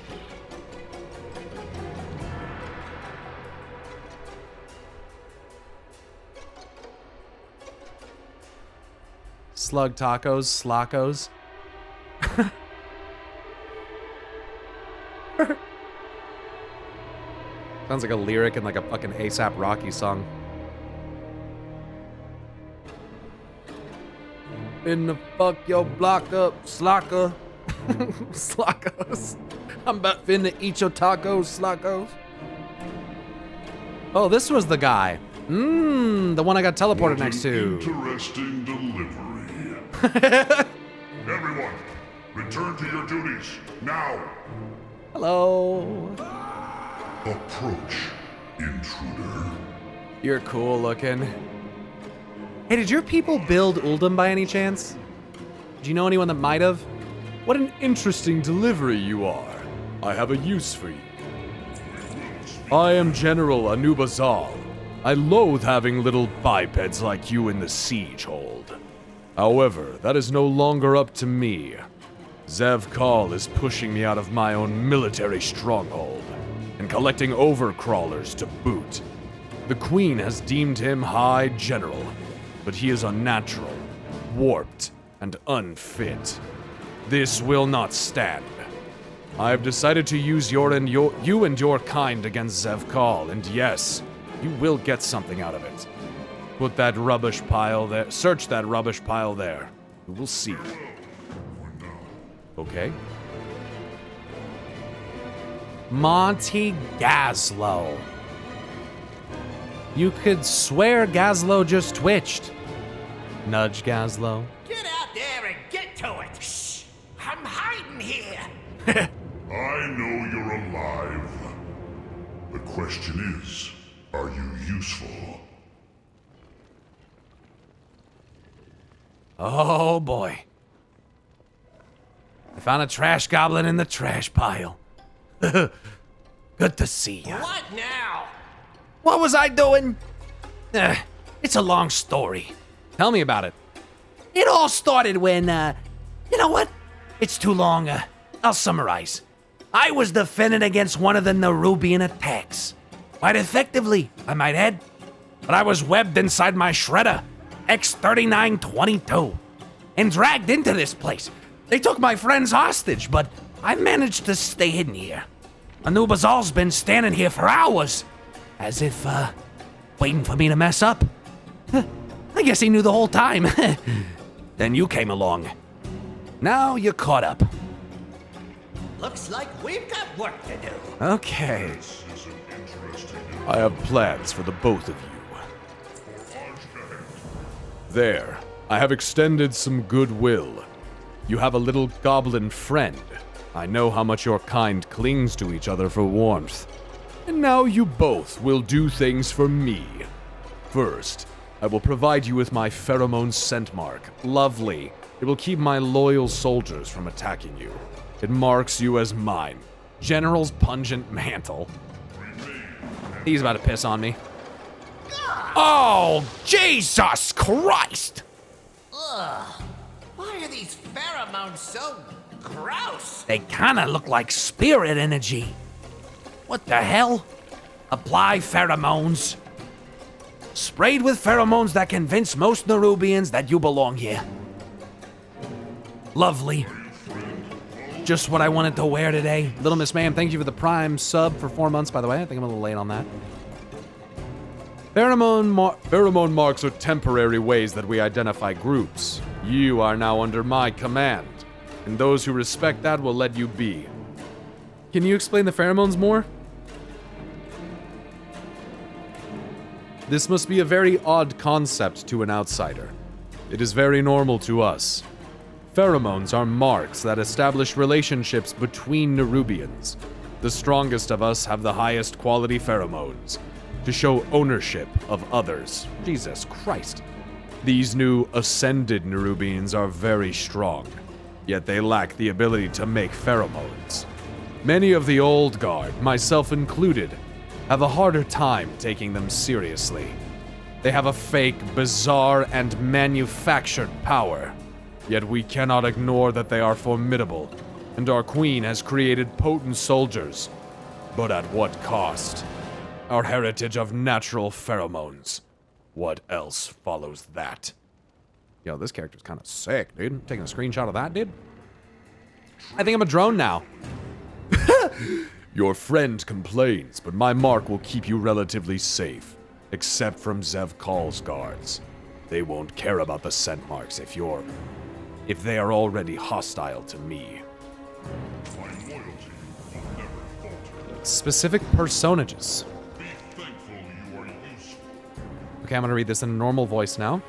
Slug tacos, slacos. Sounds like a lyric in like a fucking ASAP Rocky song. Finna fuck your block up, slacker. Slackos. I'm about finna eat your tacos, slackos. Oh, this was the guy. The one I got teleported next to. Interesting delivery. Everyone, return to your duties, now. Hello. Approach, intruder. You're cool looking. Hey, did your people build Uldum by any chance? Do you know anyone that might have? What an interesting delivery you are. I have a use for you. I am General Anub'Azal. I loathe having little bipeds like you in the Siegehold. However, that is no longer up to me. Zev is pushing me out of my own military stronghold and collecting overcrawlers to boot. The Queen has deemed him High General, but he is unnatural, warped, and unfit. This will not stand. I have decided to use you and your kind against Zev, and yes, you will get something out of it. Put that rubbish pile there. Search that rubbish pile there. You will see. Okay. Monty Gazlowe. You could swear Gazlowe just twitched. Nudge Gazlowe. Get out there and get to it! Shh! I'm hiding here! I know you're alive. The question is, are you useful? Oh boy. I found a trash goblin in the trash pile. Good to see ya. What now? What was I doing? It's a long story. Tell me about it. It all started when, you know what? It's too long. I'll summarize. I was defending against one of the Nerubian attacks. Quite effectively, I might add. But I was webbed inside my shredder, X3922, and dragged into this place. They took my friends hostage, but I managed to stay hidden here. Anub'Azal's been standing here for hours, as if, waiting for me to mess up. I guess he knew the whole time. Then you came along. Now you're caught up. Looks like we've got work to do. Okay. I have plans for the both of you. There, I have extended some goodwill. You have a little goblin friend. I know how much your kind clings to each other for warmth. And now you both will do things for me. First, I will provide you with my pheromone scent mark. Lovely. It will keep my loyal soldiers from attacking you. It marks you as mine. General's pungent mantle. He's about to piss on me. Oh, Jesus Christ! Ugh. Why are these pheromones so gross? They kinda look like spirit energy. What the hell? Apply pheromones. Sprayed with pheromones that convince most Nerubians that you belong here. Lovely. Just what I wanted to wear today. Little Miss Ma'am, thank you for the Prime sub for 4 months, by the way. I think I'm a little late on that. Pheromone marks are temporary ways that we identify groups. You are now under my command, and those who respect that will let you be. Can you explain the pheromones more? This must be a very odd concept to an outsider. It is very normal to us. Pheromones are marks that establish relationships between Nerubians. The strongest of us have the highest quality pheromones, to show ownership of others. Jesus Christ. These new ascended Nerubians are very strong, yet they lack the ability to make pheromones. Many of the old guard, myself included, have a harder time taking them seriously. They have a fake, bizarre, and manufactured power. Yet we cannot ignore that they are formidable, and our queen has created potent soldiers. But at what cost? Our heritage of natural pheromones. What else follows that? Yo, this character's kind of sick, dude. I'm taking a screenshot of that, dude. I think I'm a drone now. Your friend complains, but my mark will keep you relatively safe, except from Azj-Kahet's guards. They won't care about the scent marks if they are already hostile to me. Specific personages. Okay, I'm gonna read this in a normal voice now.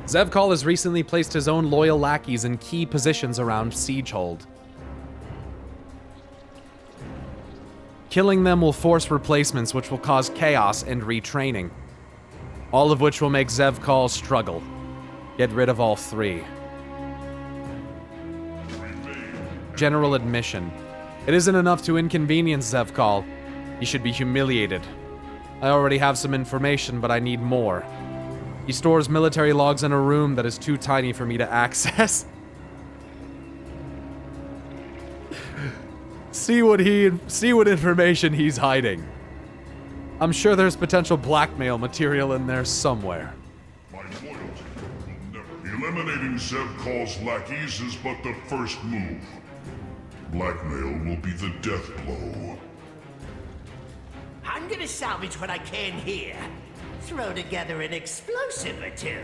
Azj-Kahet has recently placed his own loyal lackeys in key positions around Siegehold. Killing them will force replacements, which will cause chaos and retraining. All of which will make Azj-Kahet struggle. Get rid of all 3. General admission. It isn't enough to inconvenience Azj-Kahet. He should be humiliated. I already have some information, but I need more. He stores military logs in a room that is too tiny for me to access. See what information he's hiding. I'm sure there's potential blackmail material in there somewhere. My loyalty will never be. Eliminating Azj-Kahet's lackeys is but the first move. Blackmail will be the death blow. I'm gonna salvage what I can here. Throw together an explosive or two.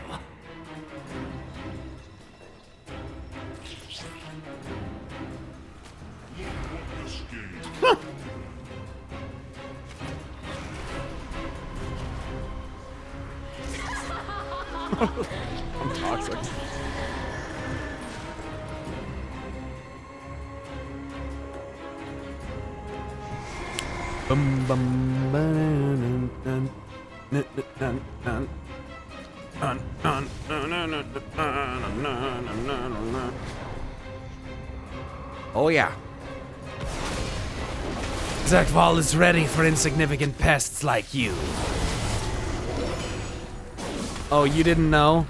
I'm toxic. Bum bum ba-dun, dun, dun, dun, dun, dun, dun, dun, dun, dun. Oh yeah. Azj-Kahet is ready for insignificant pests like you. Oh, you didn't know?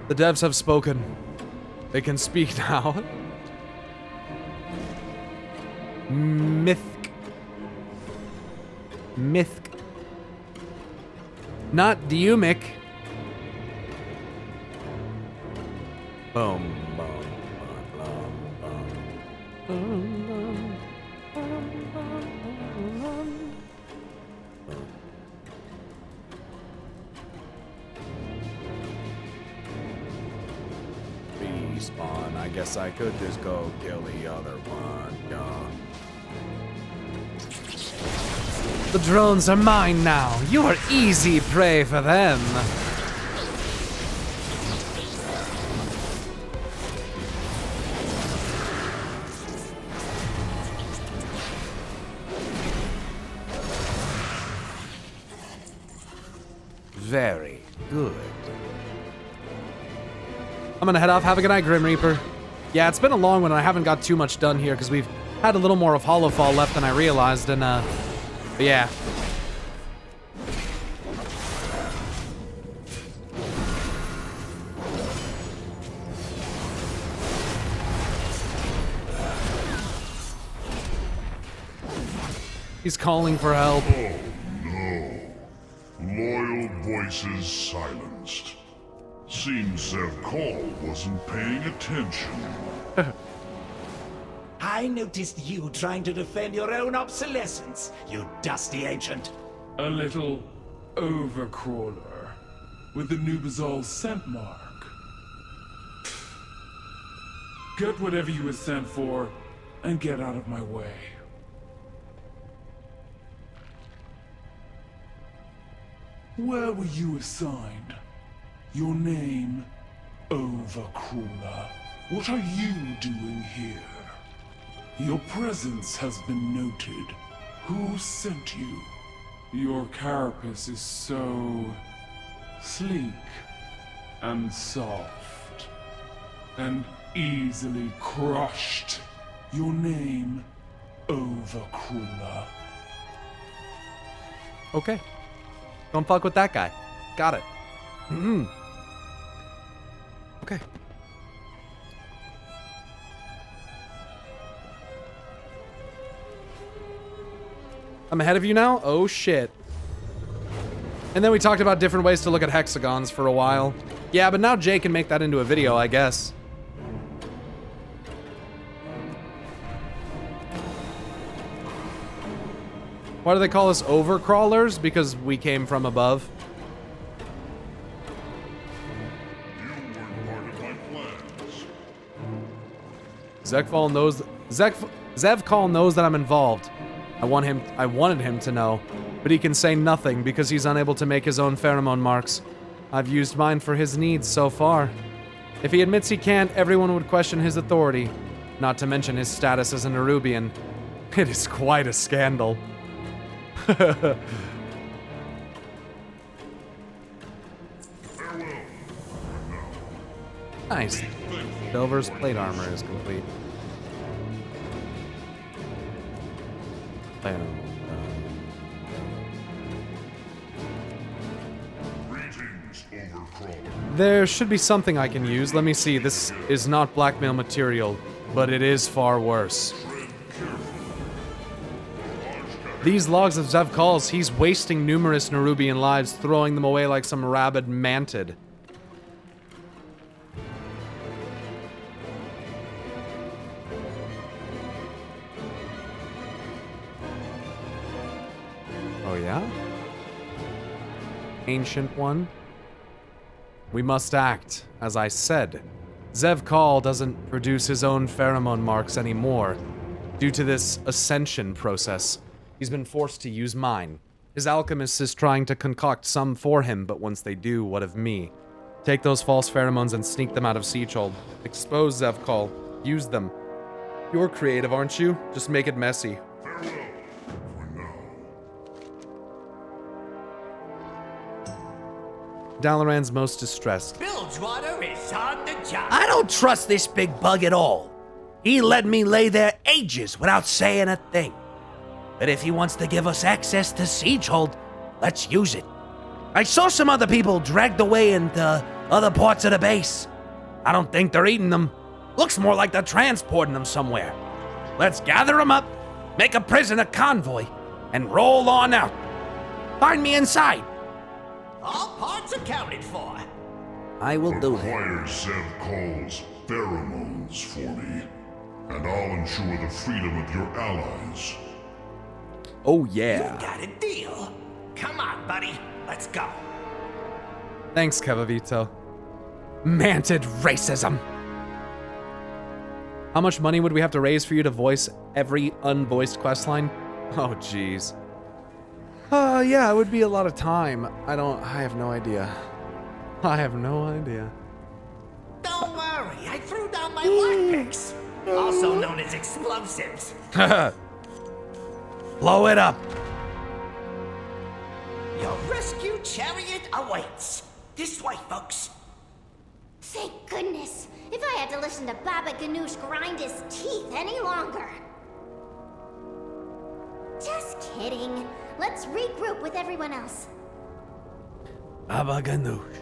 The devs have spoken. They can speak now. Myth. Not Diumic. Boom, boom, boom, Respawn. I guess I could just go kill the other one. Yeah. The drones are mine now. You are easy prey for them. Very good. I'm gonna head off. Have a good night, Grim Reaper. Yeah, it's been a long one and I haven't got too much done here because we've had a little more of Hollowfall left than I realized, and but yeah. He's calling for help. Oh no. Loyal voices silenced. Seems Zev Call wasn't paying attention. I noticed you trying to defend your own obsolescence, you dusty ancient. A little overcrawler with the Nubazol scent mark. Get whatever you were sent for and get out of my way. Where were you assigned? Your name, Overcrawler. What are you doing here? Your presence has been noted. Who sent you? Your carapace is so sleek and soft and easily crushed. Your name, Overcrawler. Okay. Don't fuck with that guy. Got it. Okay. I'm ahead of you now? Oh shit. And then we talked about different ways to look at hexagons for a while. Yeah, but now Jay can make that into a video, I guess. Why do they call us overcrawlers? Because we came from above. Zekval knows. Zevkal knows that I'm involved. I wanted him to know, but he can say nothing because he's unable to make his own pheromone marks. I've used mine for his needs so far. If he admits he can't, everyone would question his authority, not to mention his status as an Nerubian. It is quite a scandal. Nice. Silver's plate armor is complete. There should be something I can use. Let me see. This is not blackmail material, but it is far worse. These logs of Zev calls, he's wasting numerous Nerubian lives, throwing them away like some rabid mantid. Oh yeah? Ancient one? We must act, as I said. Zev Call doesn't produce his own pheromone marks anymore. Due to this ascension process, he's been forced to use mine. His alchemist is trying to concoct some for him, but once they do, what of me? Take those false pheromones and sneak them out of Sieghold. Expose Zev Call. Use them. You're creative, aren't you? Just make it messy. Dalaran's most distressed. Bilgewater is on the job. I don't trust this big bug at all. He let me lay there ages without saying a thing. But if he wants to give us access to Sieghold, let's use it. I saw some other people dragged away into Other parts of the base. I don't think they're eating them. Looks more like they're transporting them somewhere. Let's gather them up, make a prisoner convoy, and roll on out. Find me inside. All parts accounted for. I will do that. Acquire Azj-Kahet's pheromones for me, and I'll ensure the freedom of your allies. Oh yeah. You got a deal. Come on, buddy. Let's go. Thanks, Kevavito. Manted racism. How much money would we have to raise for you to voice every unvoiced questline? Oh, jeez. Yeah, it would be a lot of time. I have no idea. I have no idea. Don't worry, I threw down my lockpicks, also known as explosives. Blow it up. Your rescue chariot awaits. This way, folks. Thank goodness. If I had to listen to Baba Ganoush grind his teeth any longer. Just kidding. Let's regroup with everyone else. Baba Ganoush.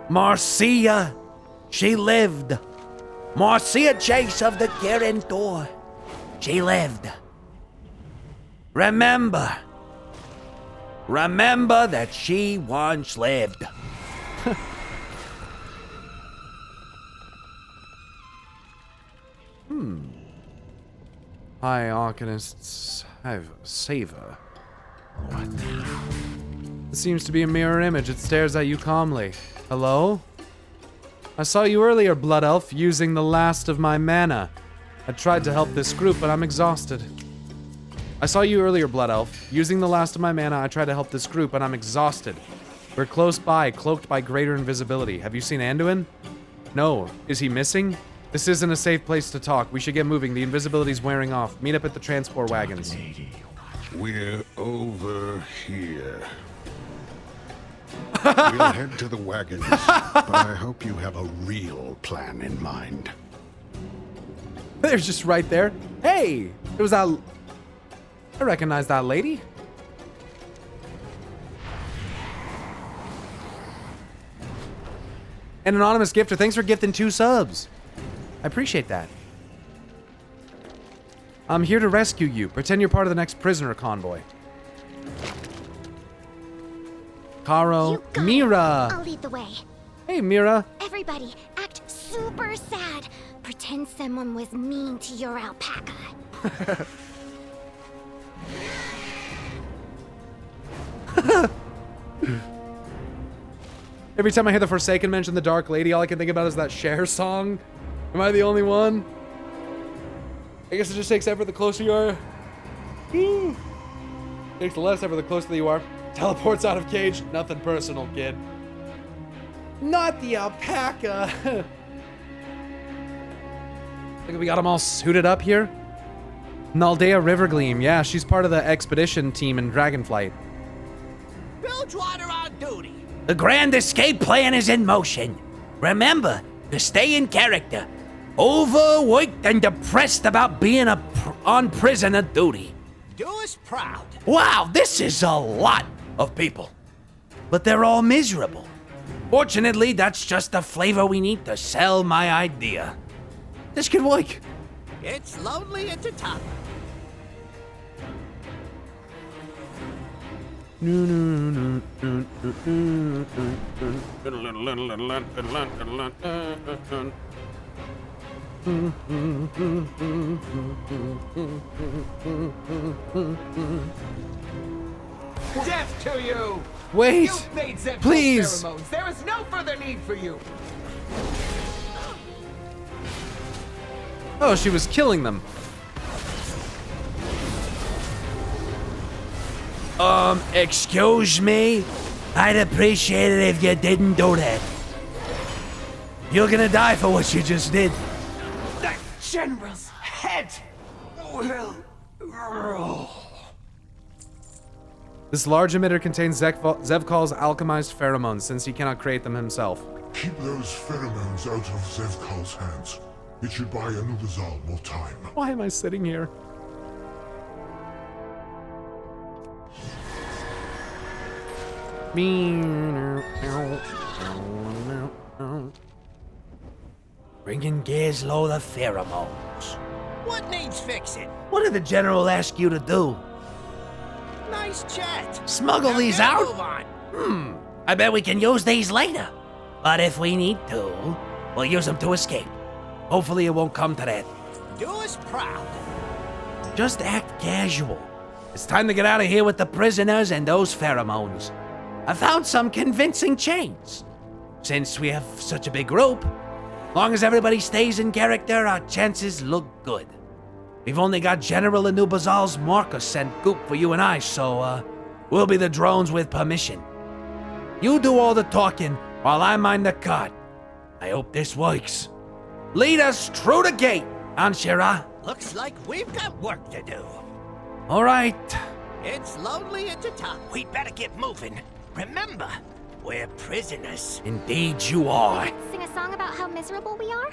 Marcia, she lived. Marcia Chase of the Kirin Door. She lived. Remember that she once lived. Hi, Arcanists. Have savor. What? It seems to be a mirror image. It stares at you calmly. Hello? I saw you earlier, Blood Elf, using the last of my mana. I tried to help this group, but I'm exhausted. I saw you earlier, Blood Elf. Using the last of my mana, I tried to help this group, but I'm exhausted. We're close by, cloaked by greater invisibility. Have you seen Anduin? No. Is he missing? This isn't a safe place to talk. We should get moving. The invisibility's wearing off. Meet up at the transport wagons. We're over here. We'll head to the wagons, but I hope you have a real plan in mind. They're just right there. Hey! It was that... I recognize that lady. An anonymous gifter. Thanks for gifting 2 subs. I appreciate that. I'm here to rescue you. Pretend you're part of the next prisoner convoy. Caro, Mira. I'll lead the way. Hey, Mira. Everybody, act super sad. Pretend someone was mean to your alpaca. Every time I hear the Forsaken mention the Dark Lady, all I can think about is that Cher song. Am I the only one? I guess it just takes effort the closer you are. Takes less effort the closer you are. Teleports out of cage. Nothing personal, kid. Not the alpaca. Look, we got them all suited up here. Naldea Rivergleam. Yeah, she's part of the expedition team in Dragonflight. Bilgewater on duty. The grand escape plan is in motion. Remember to stay in character. Overworked and depressed about being on prisoner duty. Do us proud. Wow, this is a lot of people. But they're all miserable. Fortunately, that's just the flavor we need to sell my idea. This could work. It's lonely at the top. Death to you! Wait, You've made Zed please. pheromones. There is no further need for you. Oh, she was killing them. Excuse me? I'd appreciate it if you didn't do that. You're gonna die for what you just did. The General's head will roll. This large emitter contains Zevkal's alchemized pheromones, since he cannot create them himself. Keep those pheromones out of Zevkal's hands. It should buy Anub'Azal more time. Why am I sitting here? Bringing Gazlo the pheromones. What needs fixing? What did the general ask you to do? Nice chat. Smuggle Now these get a out? move on. I bet we can use these later. But if we need to, we'll use them to escape. Hopefully it won't come to that. Do us proud. Just act casual. It's time to get out of here with the prisoners and those pheromones. I found some convincing chains. Since we have such a big group, long as everybody stays in character, our chances look good. We've only got General Anubazal's marker sent goop for you and I, so, we'll be the drones with permission. You do all the talking while I mind the cart. I hope this works. Lead us through the gate, Anshira. Looks like we've got work to do. All right. It's lonely at the top. We'd better get moving. Remember, we're prisoners. Indeed you are. Sing a song about how miserable we are?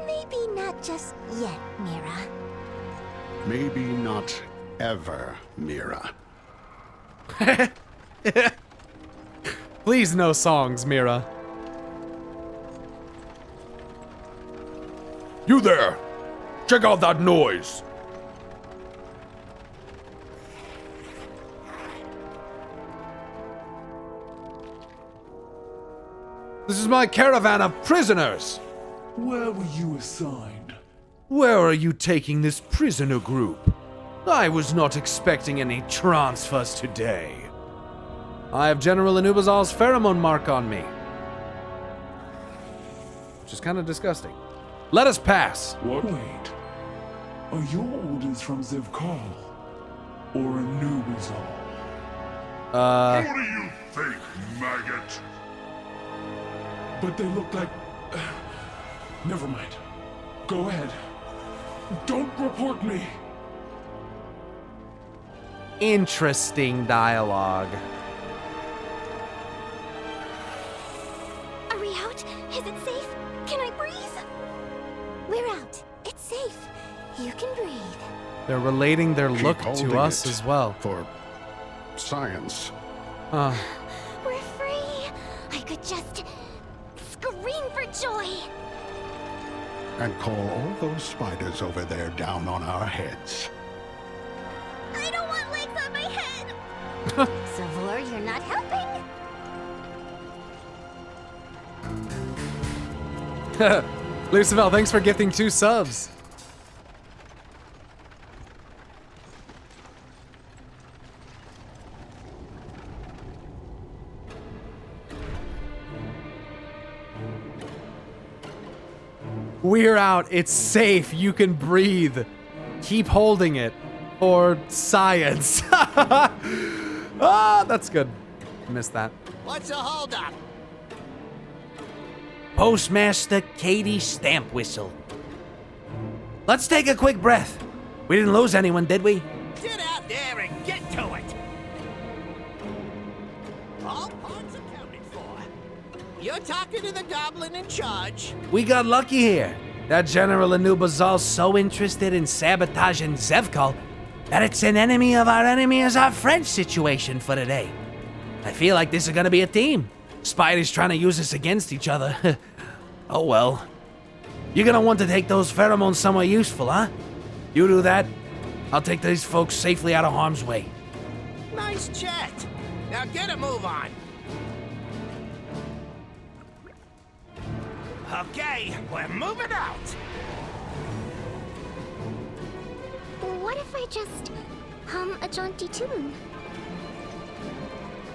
Maybe not just yet, Mira. Maybe not ever, Mira. Please no songs, Mira. You there! Check out that noise! This is my caravan of prisoners! Where were you assigned? Where are you taking this prisoner group? I was not expecting any transfers today. I have General Anubazal's pheromone mark on me. Which is kind of disgusting. Let us pass. What? Wait. Are your orders from Azj-Kahet or Anubazal? What do you think, maggot? But they look like... Never mind. Go ahead. Don't report me. Interesting dialogue. Are we out? Is it safe? Can I breathe? We're out. It's safe. You can breathe. They're relating their look holding to us it as well. For science. We're free. I could just scream for joy. And call all those spiders over there down on our heads. I don't want legs on my head. Savor, you're not helping. Lucifer, thanks for gifting 2 subs. We're out. It's safe. You can breathe. Keep holding it. For science. Ah, that's good. Missed that. What's the holdup? Postmaster Katie Stamp Whistle. Let's take a quick breath. We didn't lose anyone, did we? Get out there and get to it. All parts accounted for. You're talking to the goblin in charge. We got lucky here. That General Anubazal's so interested in sabotaging Azj-Kahet that it's an enemy of our enemy is our friend situation for today. I feel like this is gonna be a team. Spiders trying to use us against each other. Oh well. You're gonna want to take those pheromones somewhere useful, huh? You do that, I'll take these folks safely out of harm's way. Nice chat. Now get a move on. Okay, we're moving out. What if I just hum a jaunty tune?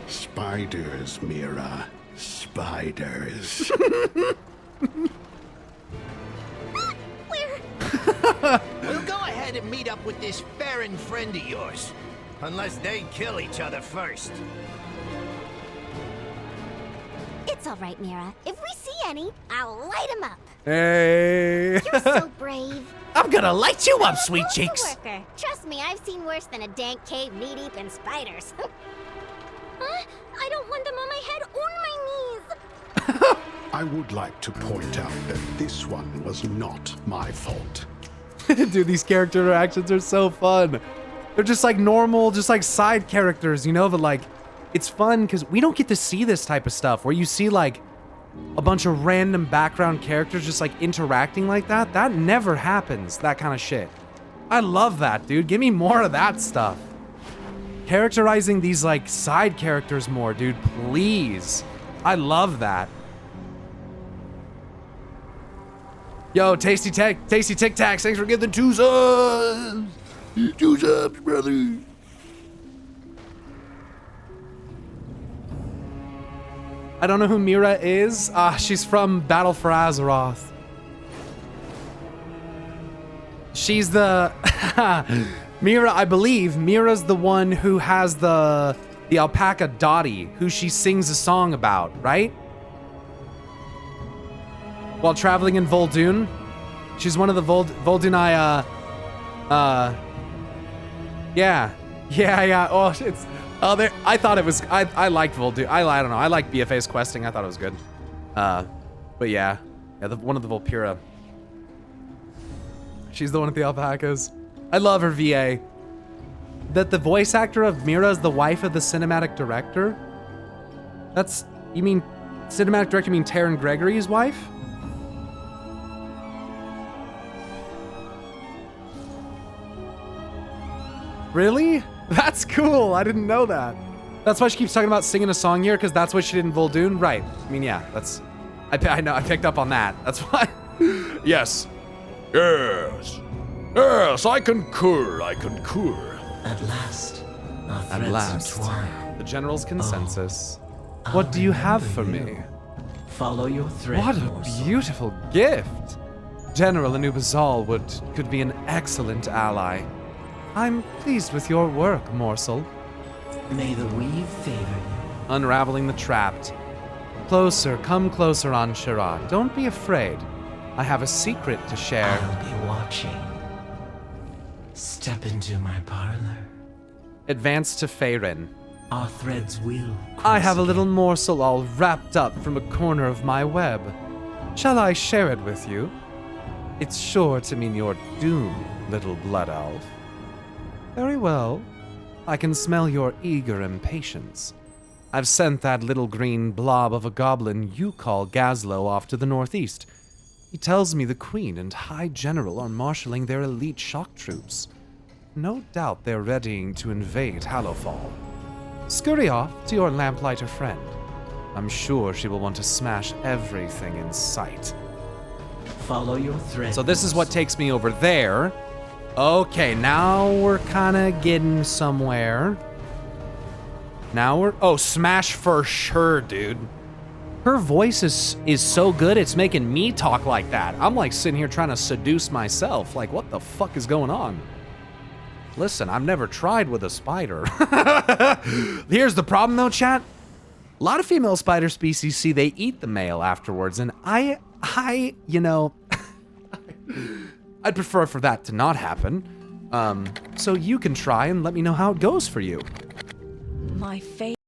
Spiders, Mira. Spiders. We'll go ahead and meet up with this Farron friend of yours. Unless they kill each other first. It's all right, Mira. If we see any, I'll light them up. Hey. You're so brave. I'm gonna light you up, sweet cheeks. Worker. Trust me, I've seen worse than a dank cave knee-deep in spiders. I don't want them on my head or my knees. I would like to point out that this one was not my fault. Dude, these character interactions are so fun. They're just like normal, just like side characters, you know, that like it's fun because we don't get to see this type of stuff where you see like a bunch of random background characters just like interacting like that. That never happens, that kind of shit. I love that, dude. Give me more of that stuff. Characterizing these like side characters more, dude, please. I love that. Yo, Tasty Tic Tacs, thanks for getting the 2 subs. 2 subs, brother. I don't know who Mira is. She's from Battle for Azeroth. She's the Mira, I believe. Mira's the one who has the alpaca Dottie, who she sings a song about, right? While traveling in Vol'dun. She's one of the Vol'dunai, yeah. Oh, it's, there, I thought it was, I liked Vol'dun. I don't know, I like BFA's questing. I thought it was good. But yeah, one of the Volpira. She's the one with the alpacas. I love her VA. That the voice actor of Mira is the wife of the cinematic director? That's, you mean, cinematic director, you mean Taron Gregory's wife? Really? That's cool. I didn't know that. That's why she keeps talking about singing a song here, because that's what she did in Vol'dun? Right. I mean, yeah, that's... I know, I picked up on that. That's why. Yes. Yes. Yes, I concur. At last, our At threads last. entwine. The General's consensus. What do you have for me? Follow your thread. What a beautiful gift. General Anub'Azal could be an excellent ally. I'm pleased with your work, Morsel. May the weave favor you. Unraveling the trapped. Closer, come closer, Ansharat. Don't be afraid. I have a secret to share. I'll be watching. Step into my parlor. Advance to Faerun. Our threads will. I have a little morsel all wrapped up from a corner of my web. Shall I share it with you? It's sure to mean your doom, little blood elf. Very well. I can smell your eager impatience. I've sent that little green blob of a goblin you call Gazlo off to the northeast. He tells me the Queen and High General are marshalling their elite shock troops. No doubt they're readying to invade Hallowfall. Scurry off to your lamplighter friend. I'm sure she will want to smash everything in sight. Follow your thread. So this is what takes me over there. Okay, now we're kind of getting somewhere. Now we're... Oh, smash for sure, dude. Her voice is so good, it's making me talk like that. I'm like sitting here trying to seduce myself. Like, what the fuck is going on? Listen, I've never tried with a spider. Here's the problem though, chat. A lot of female spider species see they eat the male afterwards, and I you know, I'd prefer for that to not happen. So you can try and let me know how it goes for you. My fate.